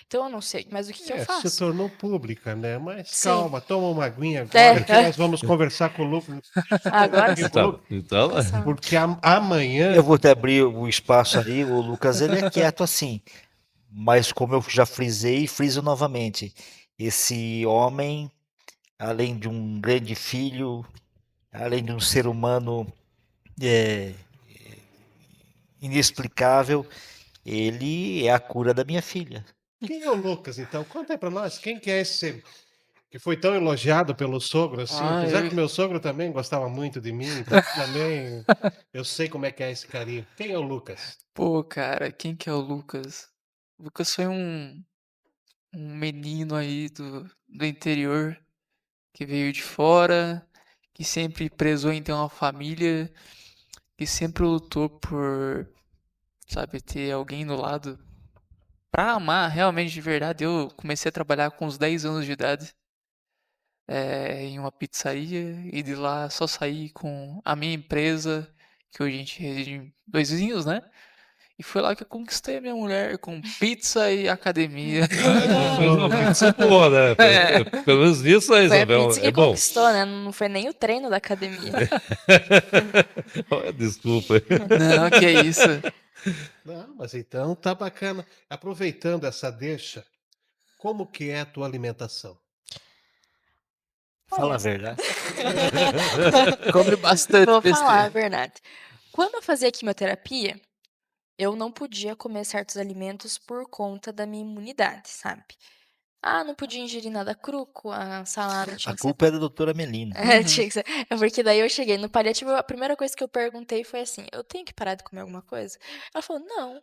Então eu não sei, mas o que eu Se faço? tornou pública, né? Mas Sim. calma, toma uma aguinha agora que É, nós vamos conversar com o Lucas. agora Aqui sim. com o Tá, Lucas, então, Passar. porque amanhã Eu vou te abrir o espaço ali, o Lucas ele é quieto assim, mas como eu já frisei, friso novamente. Esse homem, além de um grande filho, além de um ser humano é, inexplicável, ele é a cura da minha filha. quem é o Lucas, então? Conta aí pra nós, quem que é esse que foi tão elogiado pelo sogro assim? ah, Apesar eu, que meu sogro também gostava muito de mim, então também eu sei como é que é esse carinho. Quem é o Lucas? pô, cara, quem que é o Lucas? O Lucas foi um menino aí do interior que veio de fora, que sempre prezou em ter uma família, que sempre lutou por, sabe, ter alguém do lado pra amar realmente de verdade. Eu comecei a trabalhar com uns 10 anos de idade, em uma pizzaria, e de lá só saí com a minha empresa, que hoje a gente reside em dois vizinhos, né? E foi lá que eu conquistei a minha mulher com pizza e academia. ah, fez uma pizza boa, né? Pelo menos nisso a Foi a Isabel pizza é que bom. conquistou, né? Não foi nem o treino da academia. Desculpa. Não, que é isso. Não, mas então tá bacana. Aproveitando essa deixa, como que é a tua alimentação? Fala a Olha, verdade. Come bastante vou falar a besteira. verdade. Quando eu fazia quimioterapia, eu não podia comer certos alimentos por conta da minha imunidade, sabe? Ah, não podia ingerir nada cru, a salada A tinha que ser. culpa é da doutora Melina. É, Uhum. tinha que ser. É porque daí eu cheguei no paliativo, a primeira coisa que eu perguntei foi assim: eu tenho que parar de comer alguma coisa? Ela falou: não.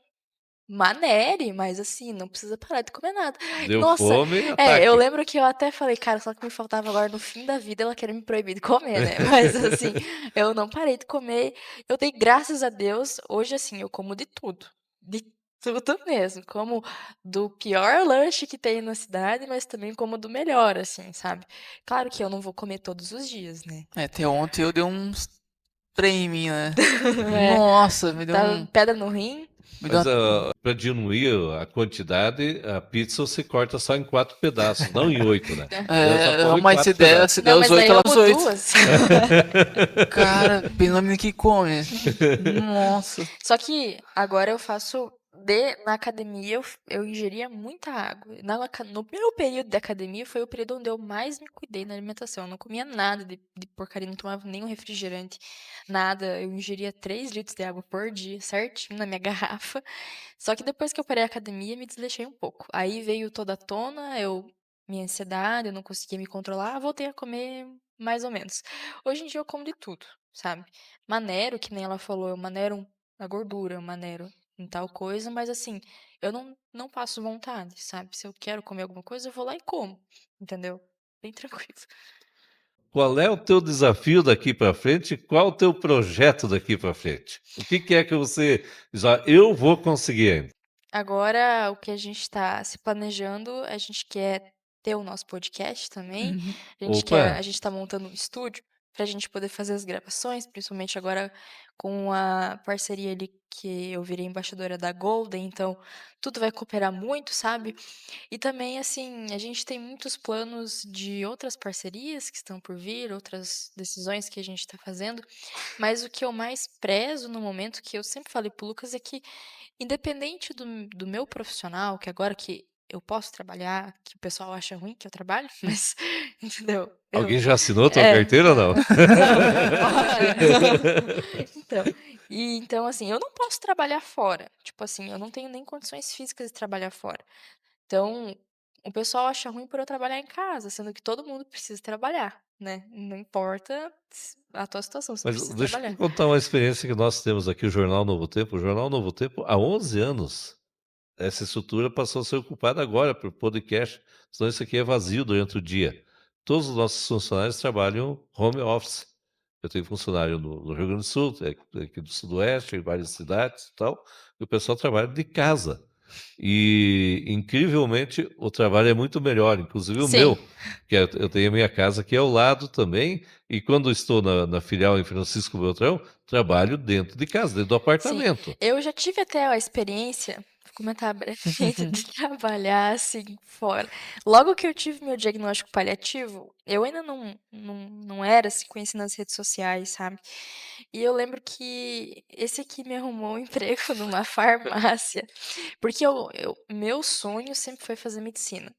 Manere, mas assim, não precisa parar de comer nada. Deu Nossa, fome, eu ataque. lembro que eu até falei, cara, só que me faltava agora no fim da vida ela querer me proibir de comer, né? Mas assim, eu não parei de comer. Eu dei graças a Deus, hoje assim, eu como de tudo. De tudo mesmo. Como do pior lanche que tem na cidade, mas também como do melhor, assim, sabe? Claro que eu não vou comer todos os dias, né? Até ontem eu dei uns trem em mim, né? É, Nossa, me deu tá pedra no rim. me deu Mas para diminuir a quantidade, a pizza você corta só em 4 pedaços, não em 8, né? Já já falou em mas 4 pedaços. se der Não, os mas 8, daí eu ela os como 8. duas. Cara, pensa que come. Nossa. Só que agora eu faço na academia eu ingeria muita água. No meu período de academia foi o período onde eu mais me cuidei na alimentação. Eu não comia nada de porcaria, não tomava nenhum refrigerante, nada. Eu ingeria 3 litros de água por dia, certinho na minha garrafa. Só que depois que eu parei a academia, me desleixei um pouco. Aí veio toda a tona, minha ansiedade, eu não conseguia me controlar, voltei a comer mais ou menos. Hoje em dia eu como de tudo, sabe? Manero, que nem ela falou, eu manero na gordura, eu manero em tal coisa, mas assim, eu não passo vontade, sabe? Se eu quero comer alguma coisa, eu vou lá e como, entendeu? Bem tranquilo. qual é o teu desafio daqui para frente? Qual o teu projeto daqui para frente? O que é que você diz: "Ah, eu vou conseguir ainda"? Agora, o que a gente está se planejando, a gente quer ter o nosso podcast também. Uhum. Opa, A gente está montando um estúdio para a gente poder fazer as gravações, principalmente agora com a parceria ali que eu virei embaixadora da Golden, então tudo vai cooperar muito, sabe? E também, assim, a gente tem muitos planos de outras parcerias que estão por vir, outras decisões que a gente está fazendo, mas o que eu mais prezo no momento, que eu sempre falei pro Lucas, é que independente do meu profissional, que agora que eu posso trabalhar, que o pessoal acha ruim que eu trabalho, mas entendeu? alguém já assinou tua É, carteira ou não? não, olha, então, então assim, eu não posso trabalhar fora, tipo assim, eu não tenho nem condições físicas de trabalhar fora. Então, o pessoal acha ruim por eu trabalhar em casa, sendo que todo mundo precisa trabalhar, né? Não importa a tua situação, você Mas precisa deixa eu te trabalhar. contar uma experiência que nós temos aqui, o Jornal Novo Tempo. O Jornal Novo Tempo, há 11 anos, essa estrutura passou a ser ocupada agora por podcast, senão isso aqui é vazio durante o dia. Todos os nossos funcionários trabalham home office. Eu tenho funcionário no Rio Grande do Sul, aqui do Sudoeste, em várias cidades e tal, e o pessoal trabalha de casa. E, incrivelmente, o trabalho é muito melhor, inclusive o Sim. meu, que eu tenho a minha casa aqui ao lado também, e quando estou na filial em Francisco Beltrão, trabalho dentro de casa, dentro do Sim, apartamento. eu já tive até a experiência, vou comentar brevemente, de trabalhar assim fora. Logo que eu tive meu diagnóstico paliativo, eu ainda não era assim conhecida nas redes sociais, sabe? E eu lembro que esse aqui me arrumou um emprego numa farmácia, porque meu sonho sempre foi fazer medicina.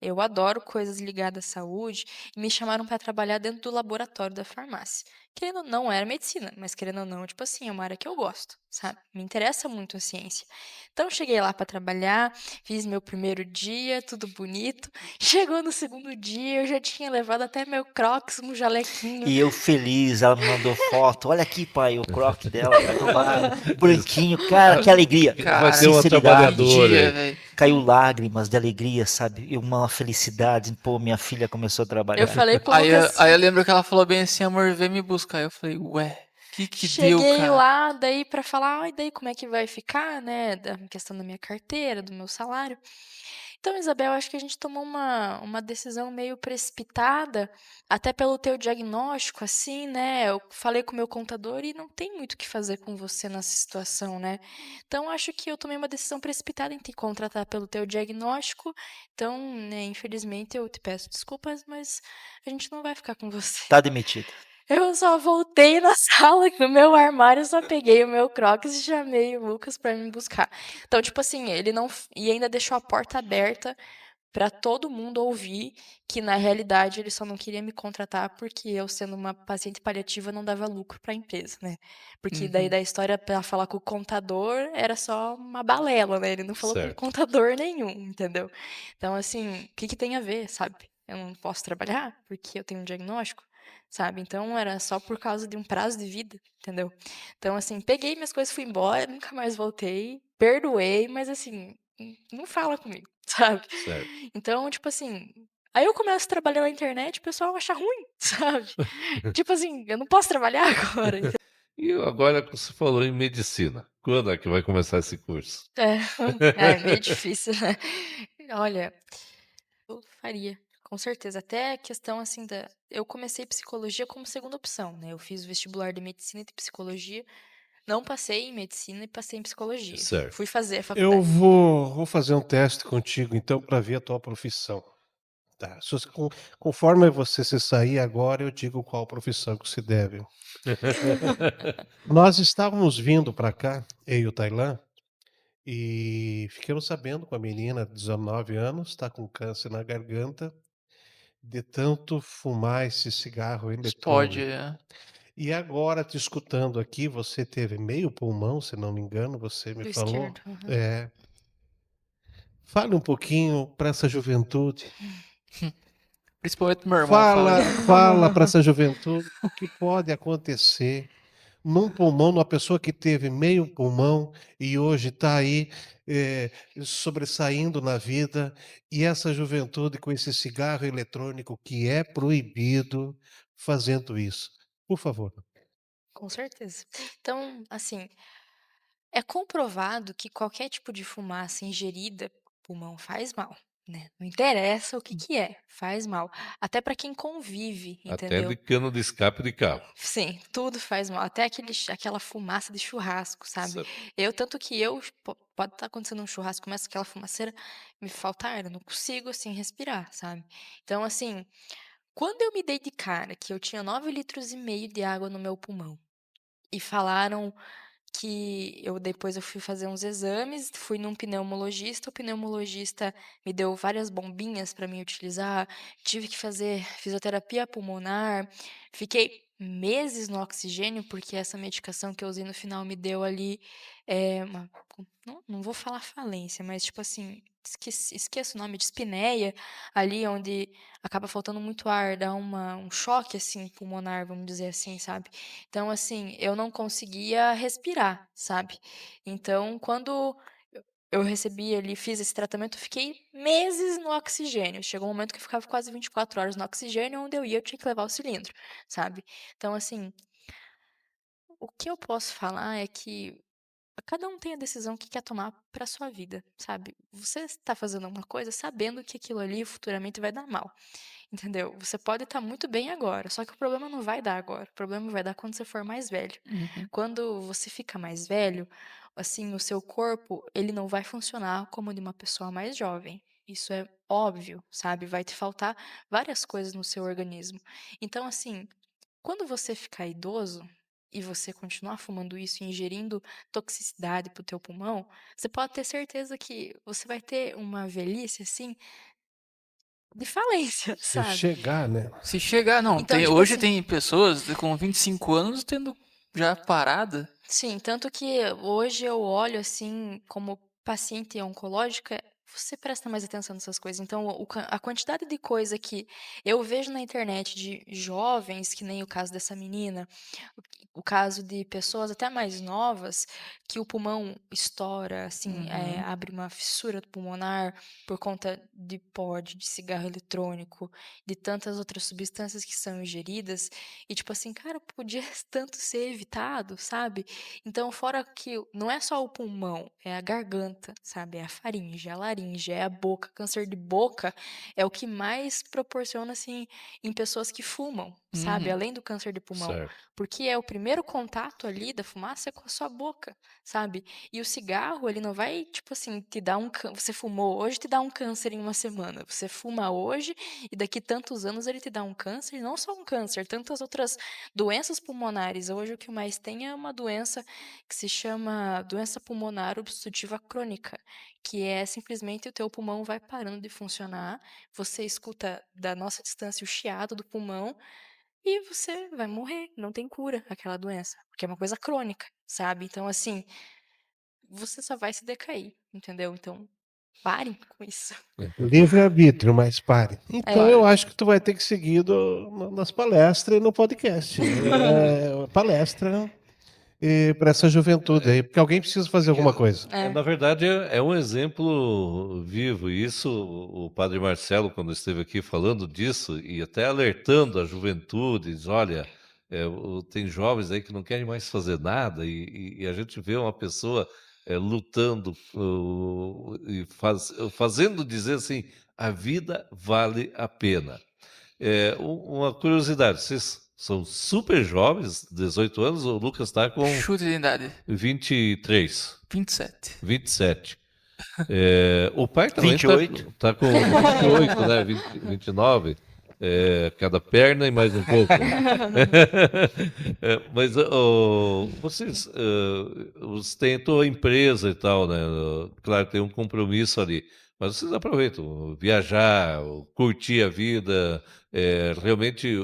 Eu adoro coisas ligadas à saúde e me chamaram para trabalhar dentro do laboratório da farmácia. Querendo ou não, era medicina, mas querendo ou não, tipo assim, é uma área que eu gosto, sabe? Me interessa muito a ciência. Então, cheguei lá para trabalhar, fiz meu primeiro dia, tudo bonito. Chegou no segundo dia, eu já tinha levado até meu Crocs, um jalequinho. E eu feliz, ela me mandou foto. Olha aqui, pai, o croque dela tá do lado, branquinho, cara, que alegria. Vai ter Cara, uma que Sinceridade, trabalhadora dia, aí. velho. caiu lágrimas de alegria, sabe? E uma felicidade. Pô, minha filha começou a Eu trabalhar. falei pro Aí, Lucas, aí eu lembro que ela falou bem assim, amor, vem me buscar. Eu falei, ué, que deu, cheguei cara? lá, daí para falar, ai, daí como é que vai ficar, né? Da questão da minha carteira, do meu salário. Então, Isabel, acho que a gente tomou uma decisão meio precipitada, até pelo teu diagnóstico, assim, né? Eu falei com o meu contador e não tem muito o que fazer com você nessa situação, né? Então, acho que eu tomei uma decisão precipitada em te contratar pelo teu diagnóstico. Então, né, infelizmente, eu te peço desculpas, mas a gente não vai ficar com você. Tá demitida. Eu só voltei na sala, no meu armário, só peguei o meu Crocs e chamei o Lucas pra me buscar. Então, tipo assim, ele não. E ainda deixou a porta aberta pra todo mundo ouvir que, na realidade, ele só não queria me contratar porque eu, sendo uma paciente paliativa, não dava lucro pra empresa, né? Porque daí Uhum. da história pra falar com o contador era só uma balela, né? Ele não falou com Certo. contador nenhum, entendeu? Então, assim, o que que tem a ver, sabe? Eu não posso trabalhar porque eu tenho um diagnóstico, sabe? Então era só por causa de um prazo de vida, entendeu? Então, assim, peguei minhas coisas, fui embora, nunca mais voltei, perdoei, mas assim, não fala comigo, sabe? Certo. Então, tipo assim, aí eu começo a trabalhar na internet, o pessoal acha ruim, sabe? Tipo assim, eu não posso trabalhar agora. E agora que você falou em medicina, quando é que vai começar esse curso? É meio difícil, né? Olha, eu faria, com certeza. Até a questão assim da. Eu comecei psicologia como segunda opção, né? Eu fiz o vestibular de medicina e de psicologia. Não passei em medicina e passei em psicologia. Certo. Fui fazer a Eu faculdade. vou fazer um teste contigo, então, para ver a tua profissão. Tá. Conforme você se sair agora, eu digo qual profissão que se deve. Nós estávamos vindo para cá, eu e o Tailan, e ficamos sabendo com a menina de 19 anos, está com câncer na garganta, de tanto fumar esse cigarro Explode, eletrônico. é. E agora, te escutando aqui, você teve meio pulmão, se não me engano, você me Do falou. esquerdo. Uhum. É. Fale um pouquinho para essa juventude. Principalmente meu irmão fala isso. Fala para essa juventude o que pode acontecer num pulmão, numa pessoa que teve meio pulmão e hoje está aí sobressaindo na vida, e essa juventude com esse cigarro eletrônico que é proibido. fazendo isso. Por favor. Com certeza. Então, assim, é comprovado que qualquer tipo de fumaça ingerida, pulmão faz mal, né? Não interessa o que que é, faz mal. Até para quem convive, Até de entendeu? cano de escape de carro. Sim, tudo faz mal, até aquela fumaça de churrasco, sabe? Isso Tanto que pode estar acontecendo um churrasco, começa aquela fumaceira, me falta ar, eu não consigo, assim, respirar, sabe? Então, assim, quando eu me dei de cara que eu tinha 9,5 litros de água no meu pulmão e falaram que depois eu fui fazer uns exames, fui num pneumologista, o pneumologista me deu várias bombinhas para mim utilizar, tive que fazer fisioterapia pulmonar, fiquei meses no oxigênio, porque essa medicação que eu usei no final me deu ali, não vou falar falência, mas tipo assim, esqueço o nome, dispneia, ali onde acaba faltando muito ar, dá um choque assim pulmonar, vamos dizer assim, sabe? Então, assim, eu não conseguia respirar, sabe. Então, quando eu recebi ali, fiz esse tratamento, eu fiquei meses no oxigênio. Chegou um momento que eu ficava quase 24 horas no oxigênio, onde eu ia, eu tinha que levar o cilindro, sabe. Então, assim, o que eu posso falar é que cada um tem a decisão que quer tomar para sua vida, sabe. Você está fazendo uma coisa sabendo que aquilo ali futuramente vai dar mal. Entendeu? Você pode estar muito bem agora, só que o problema não vai dar agora, o problema vai dar quando você for mais velho. Uhum. Quando você fica mais velho, assim, o seu corpo, ele não vai funcionar como o de uma pessoa mais jovem. Isso é óbvio, sabe? Vai te faltar várias coisas no seu organismo. Então, assim, quando você ficar idoso e você continuar fumando isso e ingerindo toxicidade para o teu pulmão, você pode ter certeza que você vai ter uma velhice, assim, de falência, Se sabe? chegar, né? Se chegar, não, Então, tipo hoje assim, tem pessoas com 25 anos tendo já parada. sim, tanto que hoje eu olho assim, como paciente oncológica, você presta mais atenção nessas coisas. Então, a quantidade de coisa que eu vejo na internet de jovens, que nem o caso dessa menina, o caso de pessoas até mais novas, que o pulmão estoura, assim, Uhum. abre uma fissura pulmonar por conta de pod, de cigarro eletrônico, de tantas outras substâncias que são ingeridas. E tipo assim, cara, podia tanto ser evitado, sabe? Então, fora que não é só o pulmão, é a garganta, sabe? É a faringe, é a laringe, é a boca. Câncer de boca é o que mais proporciona, assim, em pessoas que fumam, sabe? Uhum. Além do câncer de pulmão. certo. Porque é o primeiro contato ali da fumaça é com a sua boca, sabe? E o cigarro, ele não vai, tipo assim, te dar você fumou hoje, te dá um câncer em uma semana. Você fuma hoje e daqui tantos anos ele te dá um câncer, e não só um câncer, tantas outras doenças pulmonares. Hoje o que mais tem é uma doença que se chama doença pulmonar obstrutiva crônica, que é simplesmente o teu pulmão vai parando de funcionar, você escuta da nossa distância o chiado do pulmão e você vai morrer, não tem cura aquela doença, porque é uma coisa crônica, sabe? Então, assim, você só vai se decair, entendeu? Então, parem com isso. Livre-arbítrio, mas pare. Então É, eu acho que tu vai ter que seguir nas palestras e no podcast. Palestra para essa juventude aí, porque alguém precisa fazer alguma coisa. Na verdade, é um exemplo vivo. E isso, o padre Marcelo, quando esteve aqui falando disso, e até alertando a juventude, diz, olha, tem jovens aí que não querem mais fazer nada, e a gente vê uma pessoa lutando e fazendo dizer assim, a vida vale a pena. Uma curiosidade, vocês são super jovens, 18 anos, o Lucas está com Chute de idade. 23, 27. 27. O pai também 28. tá com 28, né? 20, 29. Cada perna e mais um pouco. Mas vocês têm a tua empresa e tal, né? Claro, tem um compromisso ali. Mas vocês aproveitam viajar, curtir a vida, realmente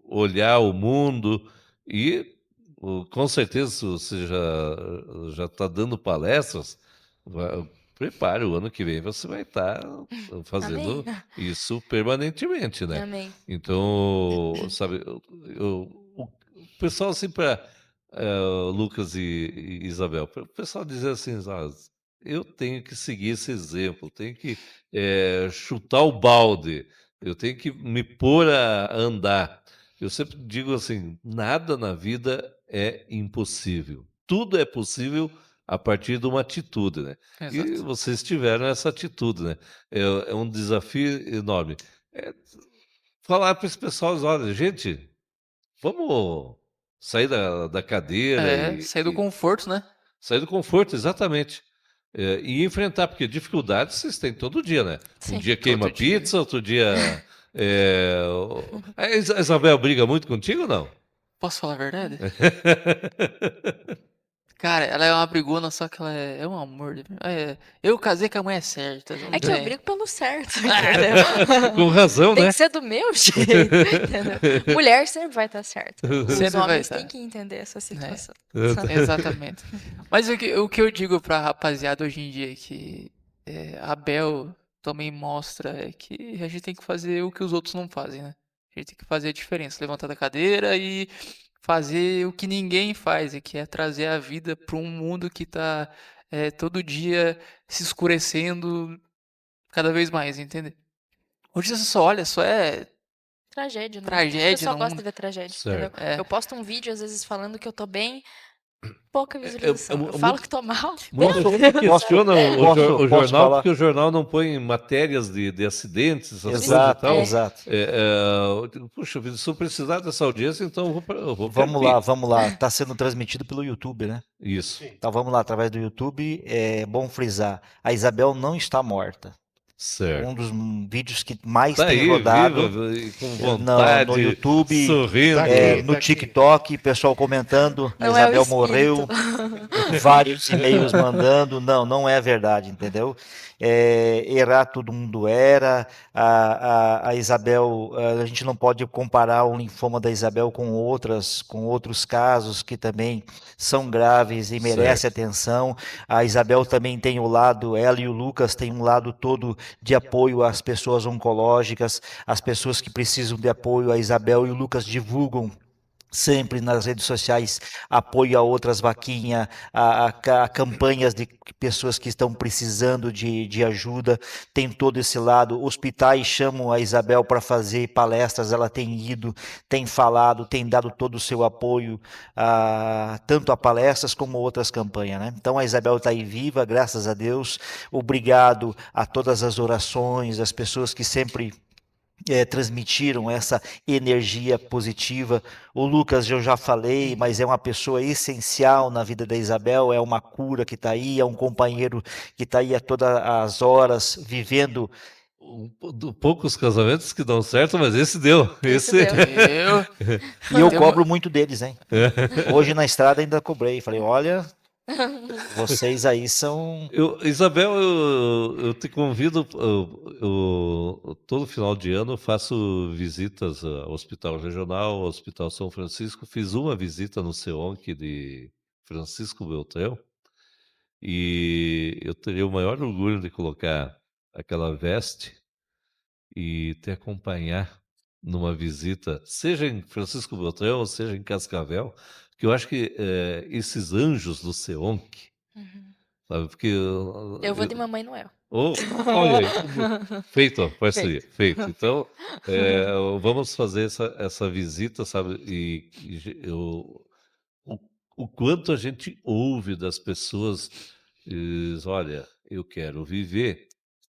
olhar o mundo e com certeza se você já está dando palestras, prepare, o ano que vem você vai estar amém, fazendo isso permanentemente, né? amém. Então, sabe, o pessoal assim para Lucas e Isabel, o pessoal dizer assim, ah, eu tenho que seguir esse exemplo, tenho que chutar o balde, eu tenho que me pôr a andar. Eu sempre digo assim: nada na vida é impossível. Tudo é possível a partir de uma atitude, né? E Exato. vocês tiveram essa atitude, né? É um desafio enorme. É falar para esse pessoal, olha, gente, vamos sair da cadeira Sair do conforto, né? sair do conforto, exatamente. E enfrentar, porque dificuldades vocês têm todo dia, né? Um Sim. dia queima Todo dia. pizza, outro dia. A Isabel briga muito contigo ou não? Posso falar a verdade? Cara, ela é uma brigona, só que ela é um amor. Eu casei com a mulher certa, não É que eu tem. brigo pelo certo, entendeu? Com razão, Tem né? que ser do meu jeito, entendeu? Mulher sempre vai estar certa. Os Sempre vai homens estar. têm que entender essa situação. Exatamente. Mas o que eu digo pra rapaziada hoje em dia é que a Bel também mostra é que a gente tem que fazer o que os outros não fazem, né? A gente tem que fazer a diferença, levantar da cadeira e fazer o que ninguém faz, que é trazer a vida para um mundo que tá todo dia se escurecendo cada vez mais, entende? Hoje você só olha, só é Tragédia, né? O tragédia pessoal no gosta de mundo. ver tragédia, entendeu? Certo. Eu posto um vídeo, às vezes, falando que eu tô bem, pouca É, visualização. Eu falo que tô mal, muita meu gente Deus. questiona o Posso jornal falar? porque o jornal não põe matérias de acidentes, essas coisas e Exato, tal. exato. Eu digo, puxa vida, se eu precisar dessa audiência, então eu vou Vamos lá. Tá sendo transmitido pelo YouTube, né? Isso, Então vamos lá, através do YouTube. É bom frisar: a Isabel não está morta. Um certo. dos vídeos que mais Tá tem aí, rodado viva, e com no vontade, YouTube, sorrindo. Aqui. no TikTok, pessoal comentando, a Não é o Isabel espírito. morreu, vários e-mails mandando, não é verdade, entendeu? Errar todo mundo era, a Isabel, a gente não pode comparar o linfoma da Isabel com outros casos que também são graves e merecem Certo. atenção. A Isabel também tem o lado, ela e o Lucas têm um lado todo de apoio às pessoas oncológicas, às pessoas que precisam de apoio. A Isabel e o Lucas divulgam sempre nas redes sociais apoio a outras vaquinhas, a campanhas de pessoas que estão precisando de ajuda, tem todo esse lado. Hospitais chamam a Isabel para fazer palestras, ela tem ido, tem falado, tem dado todo o seu apoio, tanto a palestras como outras campanhas, né? Então a Isabel está aí viva, graças a Deus. Obrigado a todas as orações, as pessoas que sempre transmitiram essa energia positiva. O Lucas eu já falei, mas é uma pessoa essencial na vida da Isabel, é uma cura que está aí, é um companheiro que está aí a todas as horas vivendo. Poucos casamentos que dão certo, mas esse deu. Esse deu. E eu Tem cobro muito deles, hein? Hoje na estrada ainda cobrei, falei, olha, vocês aí são... Isabel, eu te convido. Todo final de ano eu faço visitas ao Hospital Regional, ao Hospital São Francisco. Fiz uma visita no CEONC de Francisco Beltrão e eu teria o maior orgulho de colocar aquela veste e te acompanhar numa visita, seja em Francisco Beltrão, seja em Cascavel, que eu acho que esses anjos do CEONC, Uhum. sabe, porque Eu vou de Mamãe Noel. olha aí, feito, ó, parceria, feito. Então, vamos fazer essa visita, sabe, o, o quanto a gente ouve das pessoas, diz, olha, eu quero viver,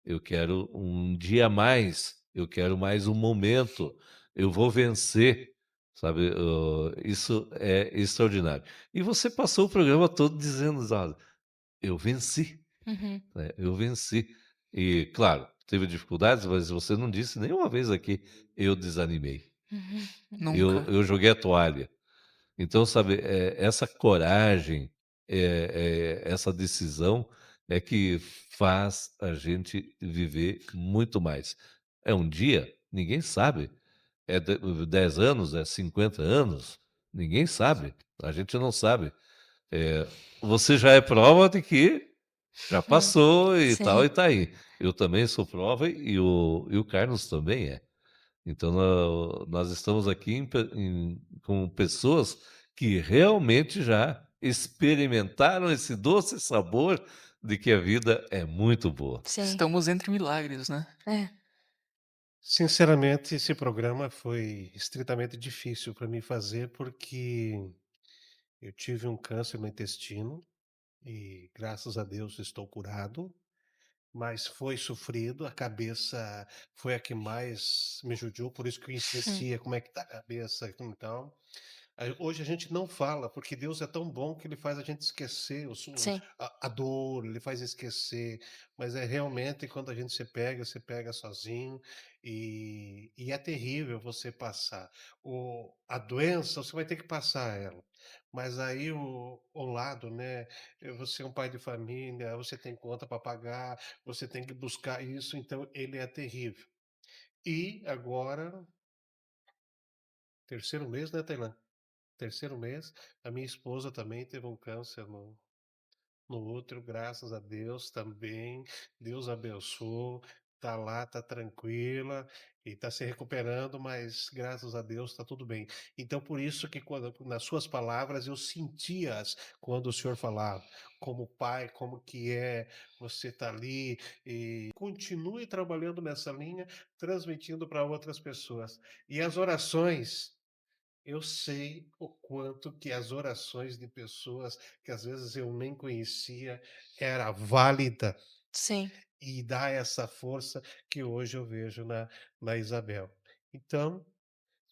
eu quero um dia a mais, eu quero mais um momento, eu vou vencer, sabe? Isso é extraordinário. E você passou o programa todo dizendo, olha, eu venci, Uhum. né? Eu venci. E, claro, teve dificuldades, mas você não disse nenhuma vez aqui, eu desanimei, Uhum. Nunca. eu joguei a toalha. Então, sabe, essa coragem, essa decisão é que faz a gente viver muito mais. É um dia, ninguém sabe. É 10 anos, é 50 anos, ninguém sabe. A gente não sabe. Eh, Você já é prova de que já passou e tal, Sim. e tá aí. Eu também sou prova e o Carlos também é. Então, nós estamos aqui com pessoas que realmente já experimentaram esse doce sabor de que a vida é muito boa. Sim. Estamos entre milagres, né? É. Sinceramente, esse programa foi estritamente difícil para mim fazer, porque eu tive um câncer no intestino e, graças a Deus, estou curado, mas foi sofrido. A cabeça foi a que mais me judiou, por isso que eu Hum, insistia: como é que tá a cabeça? Então, hoje a gente não fala, porque Deus é tão bom que ele faz a gente esquecer sim, a dor, ele faz esquecer, mas é realmente quando a gente se pega sozinho, e é terrível você passar. A doença, você vai ter que passar ela, mas aí o lado, né? Você é um pai de família, você tem conta para pagar, você tem que buscar isso, então ele é terrível. E agora, terceiro mês, né, Tailã? Terceiro mês, a minha esposa também teve um câncer no útero, graças a Deus também. Deus abençoou, tá lá, tá tranquila e tá se recuperando, mas graças a Deus tá tudo bem. Então, por isso que quando, nas suas palavras eu sentia-as quando o senhor falava, como pai, como que é, você tá ali e continue trabalhando nessa linha, transmitindo para outras pessoas. E as orações, eu sei o quanto que as orações de pessoas que às vezes eu nem conhecia era válida sim, e dá essa força que hoje eu vejo na Isabel. Então,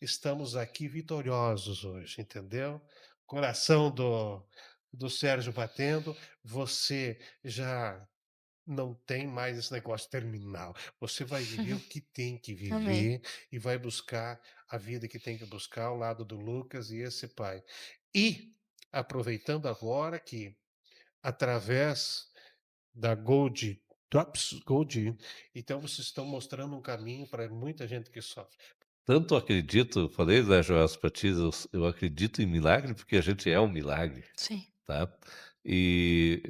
estamos aqui vitoriosos hoje, entendeu? Coração do Sérgio batendo, você já não tem mais esse negócio terminal. Você vai viver o que tem que amém. viver e vai buscar a vida que tem que buscar ao lado do Lucas e esse pai. E aproveitando agora que através da Gold Drops, Gold, então vocês estão mostrando um caminho para muita gente que sofre. Tanto acredito, eu falei, né, Joelson, pra ti, eu acredito em milagre, porque a gente é um milagre, Sim, tá? E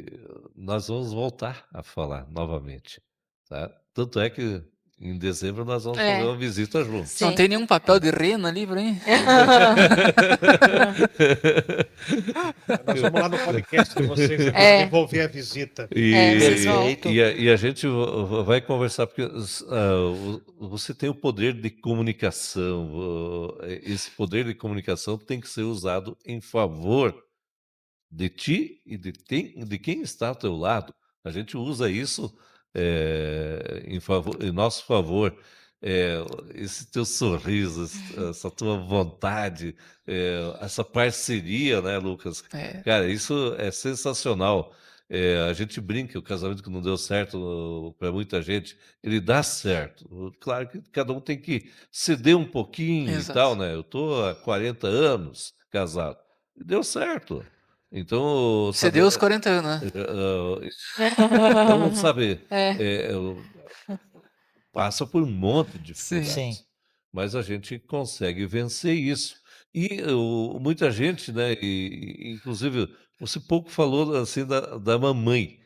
nós vamos voltar a falar novamente, tá? Tanto é que em dezembro nós vamos fazer é, uma visita Você não sim. tem nenhum papel de rena ali pra mim? Nós vamos lá no podcast de vocês agora É, devolver a visita. vocês vão. Perfeito. E a gente vai conversar, porque você tem o poder de comunicação. Esse poder de comunicação tem que ser usado em favor de ti e de quem está ao teu lado. A gente usa isso em nosso favor. Eh, Esse teu sorriso, essa tua vontade, essa parceria, né, Lucas? É, Cara, isso é sensacional. A gente brinca, o casamento que não deu certo para muita gente, ele dá certo. Claro que cada um tem que ceder um pouquinho e tal, exato. né? Eu tô há 40 anos casado. E deu certo. Então, Você sabe, deu os 40 anos, né? então, sabe, É, eh, passa por um monte de Sim. Sim. dificuldades, mas a gente consegue vencer isso. E muita gente, né, inclusive, você pouco falou assim da mamãe,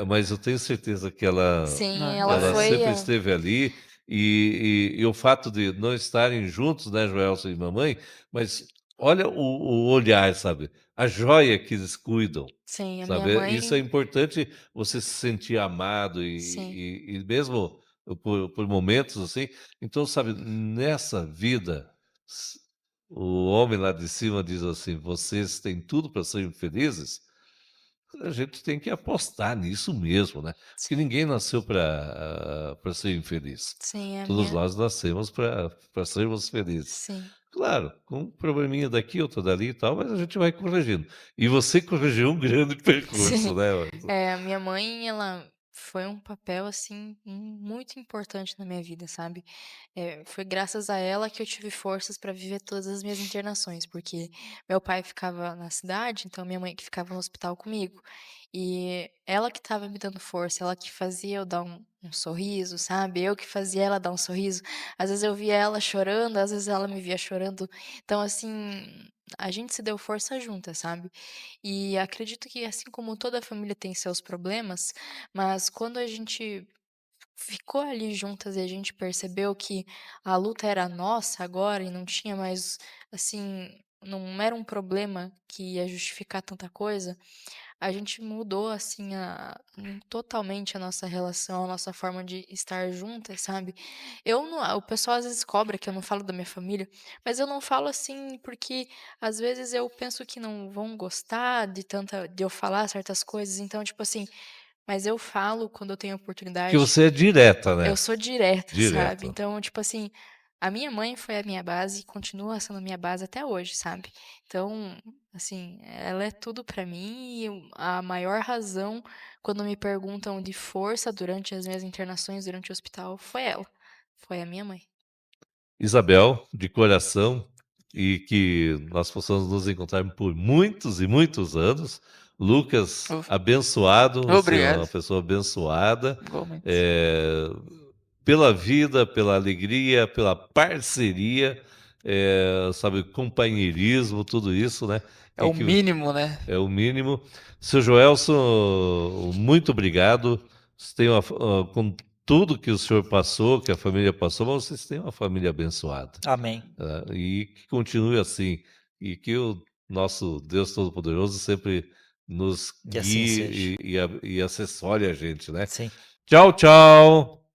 mas eu tenho certeza que sim, Não, ela ela ela é. foi. sempre esteve ali, e o fato de não estarem juntos, né, Joelson e mamãe, mas olha o olhar, sabe, a joia que eles cuidam, Sim, a minha sabe, isso é mãe. importante, você se sentir amado Sim, e mesmo por momentos assim, então, sabe, nessa vida, s o homem lá de cima diz assim: "Vocês têm tudo para serem felizes", a gente tem que apostar nisso mesmo, né, porque sim, ninguém nasceu para ser infeliz. sim, a Todos minha. nós nascemos para sermos felizes. Sim, Claro, com um probleminha daqui, outro dali e tal, mas a gente vai corrigindo. E você corrigiu um grande percurso, sim. né. A minha mãe, ela foi um papel, assim, muito importante na minha vida, sabe. Foi graças a ela que eu tive forças para viver todas as minhas internações, porque meu pai ficava na cidade, então minha mãe que ficava no hospital comigo. E ela que estava me dando força, ela que fazia eu dar um sorriso, sabe, eu que fazia ela dar um sorriso. Às vezes eu via ela chorando, às vezes ela me via chorando. Então, assim, a gente se deu força juntas, sabe. E acredito que assim como toda família tem seus problemas, mas quando a gente ficou ali juntas e a gente percebeu que a luta era nossa agora e não tinha mais, assim, não era um problema que ia justificar tanta coisa, a gente mudou, assim, totalmente a nossa relação, a nossa forma de estar juntas, sabe. Eu não O pessoal às vezes cobra que eu não falo da minha família, mas eu não falo, assim, porque às vezes eu penso que não vão gostar de eu falar certas coisas, então, tipo assim, mas eu falo quando eu tenho Que oportunidade. você é direta, Eu né? sou direta, sabe. Direta. Então, tipo assim, a minha mãe foi a minha base e continua sendo a minha base até hoje, sabe. Então, assim, ela é tudo pra mim e a maior razão quando me perguntam de força durante as minhas internações durante o hospital foi ela, foi a minha mãe. Isabel, de coração, e que nós possamos nos encontrar por muitos e muitos anos. Lucas, Uf, abençoado, você é obrigado, uma pessoa abençoada, igualmente. eh, pela vida, pela alegria, pela parceria, sabe, companheirismo, tudo isso, né? É o mínimo, né? É o mínimo. Seu Joelson, muito obrigado. Você tem com tudo que o senhor passou, que a família passou, mas vocês têm uma família abençoada. Amém. E que continue assim. E que o nosso Deus Todo-Poderoso sempre nos Que assim seja. guie e assessore a gente, né? Sim. Tchau, tchau.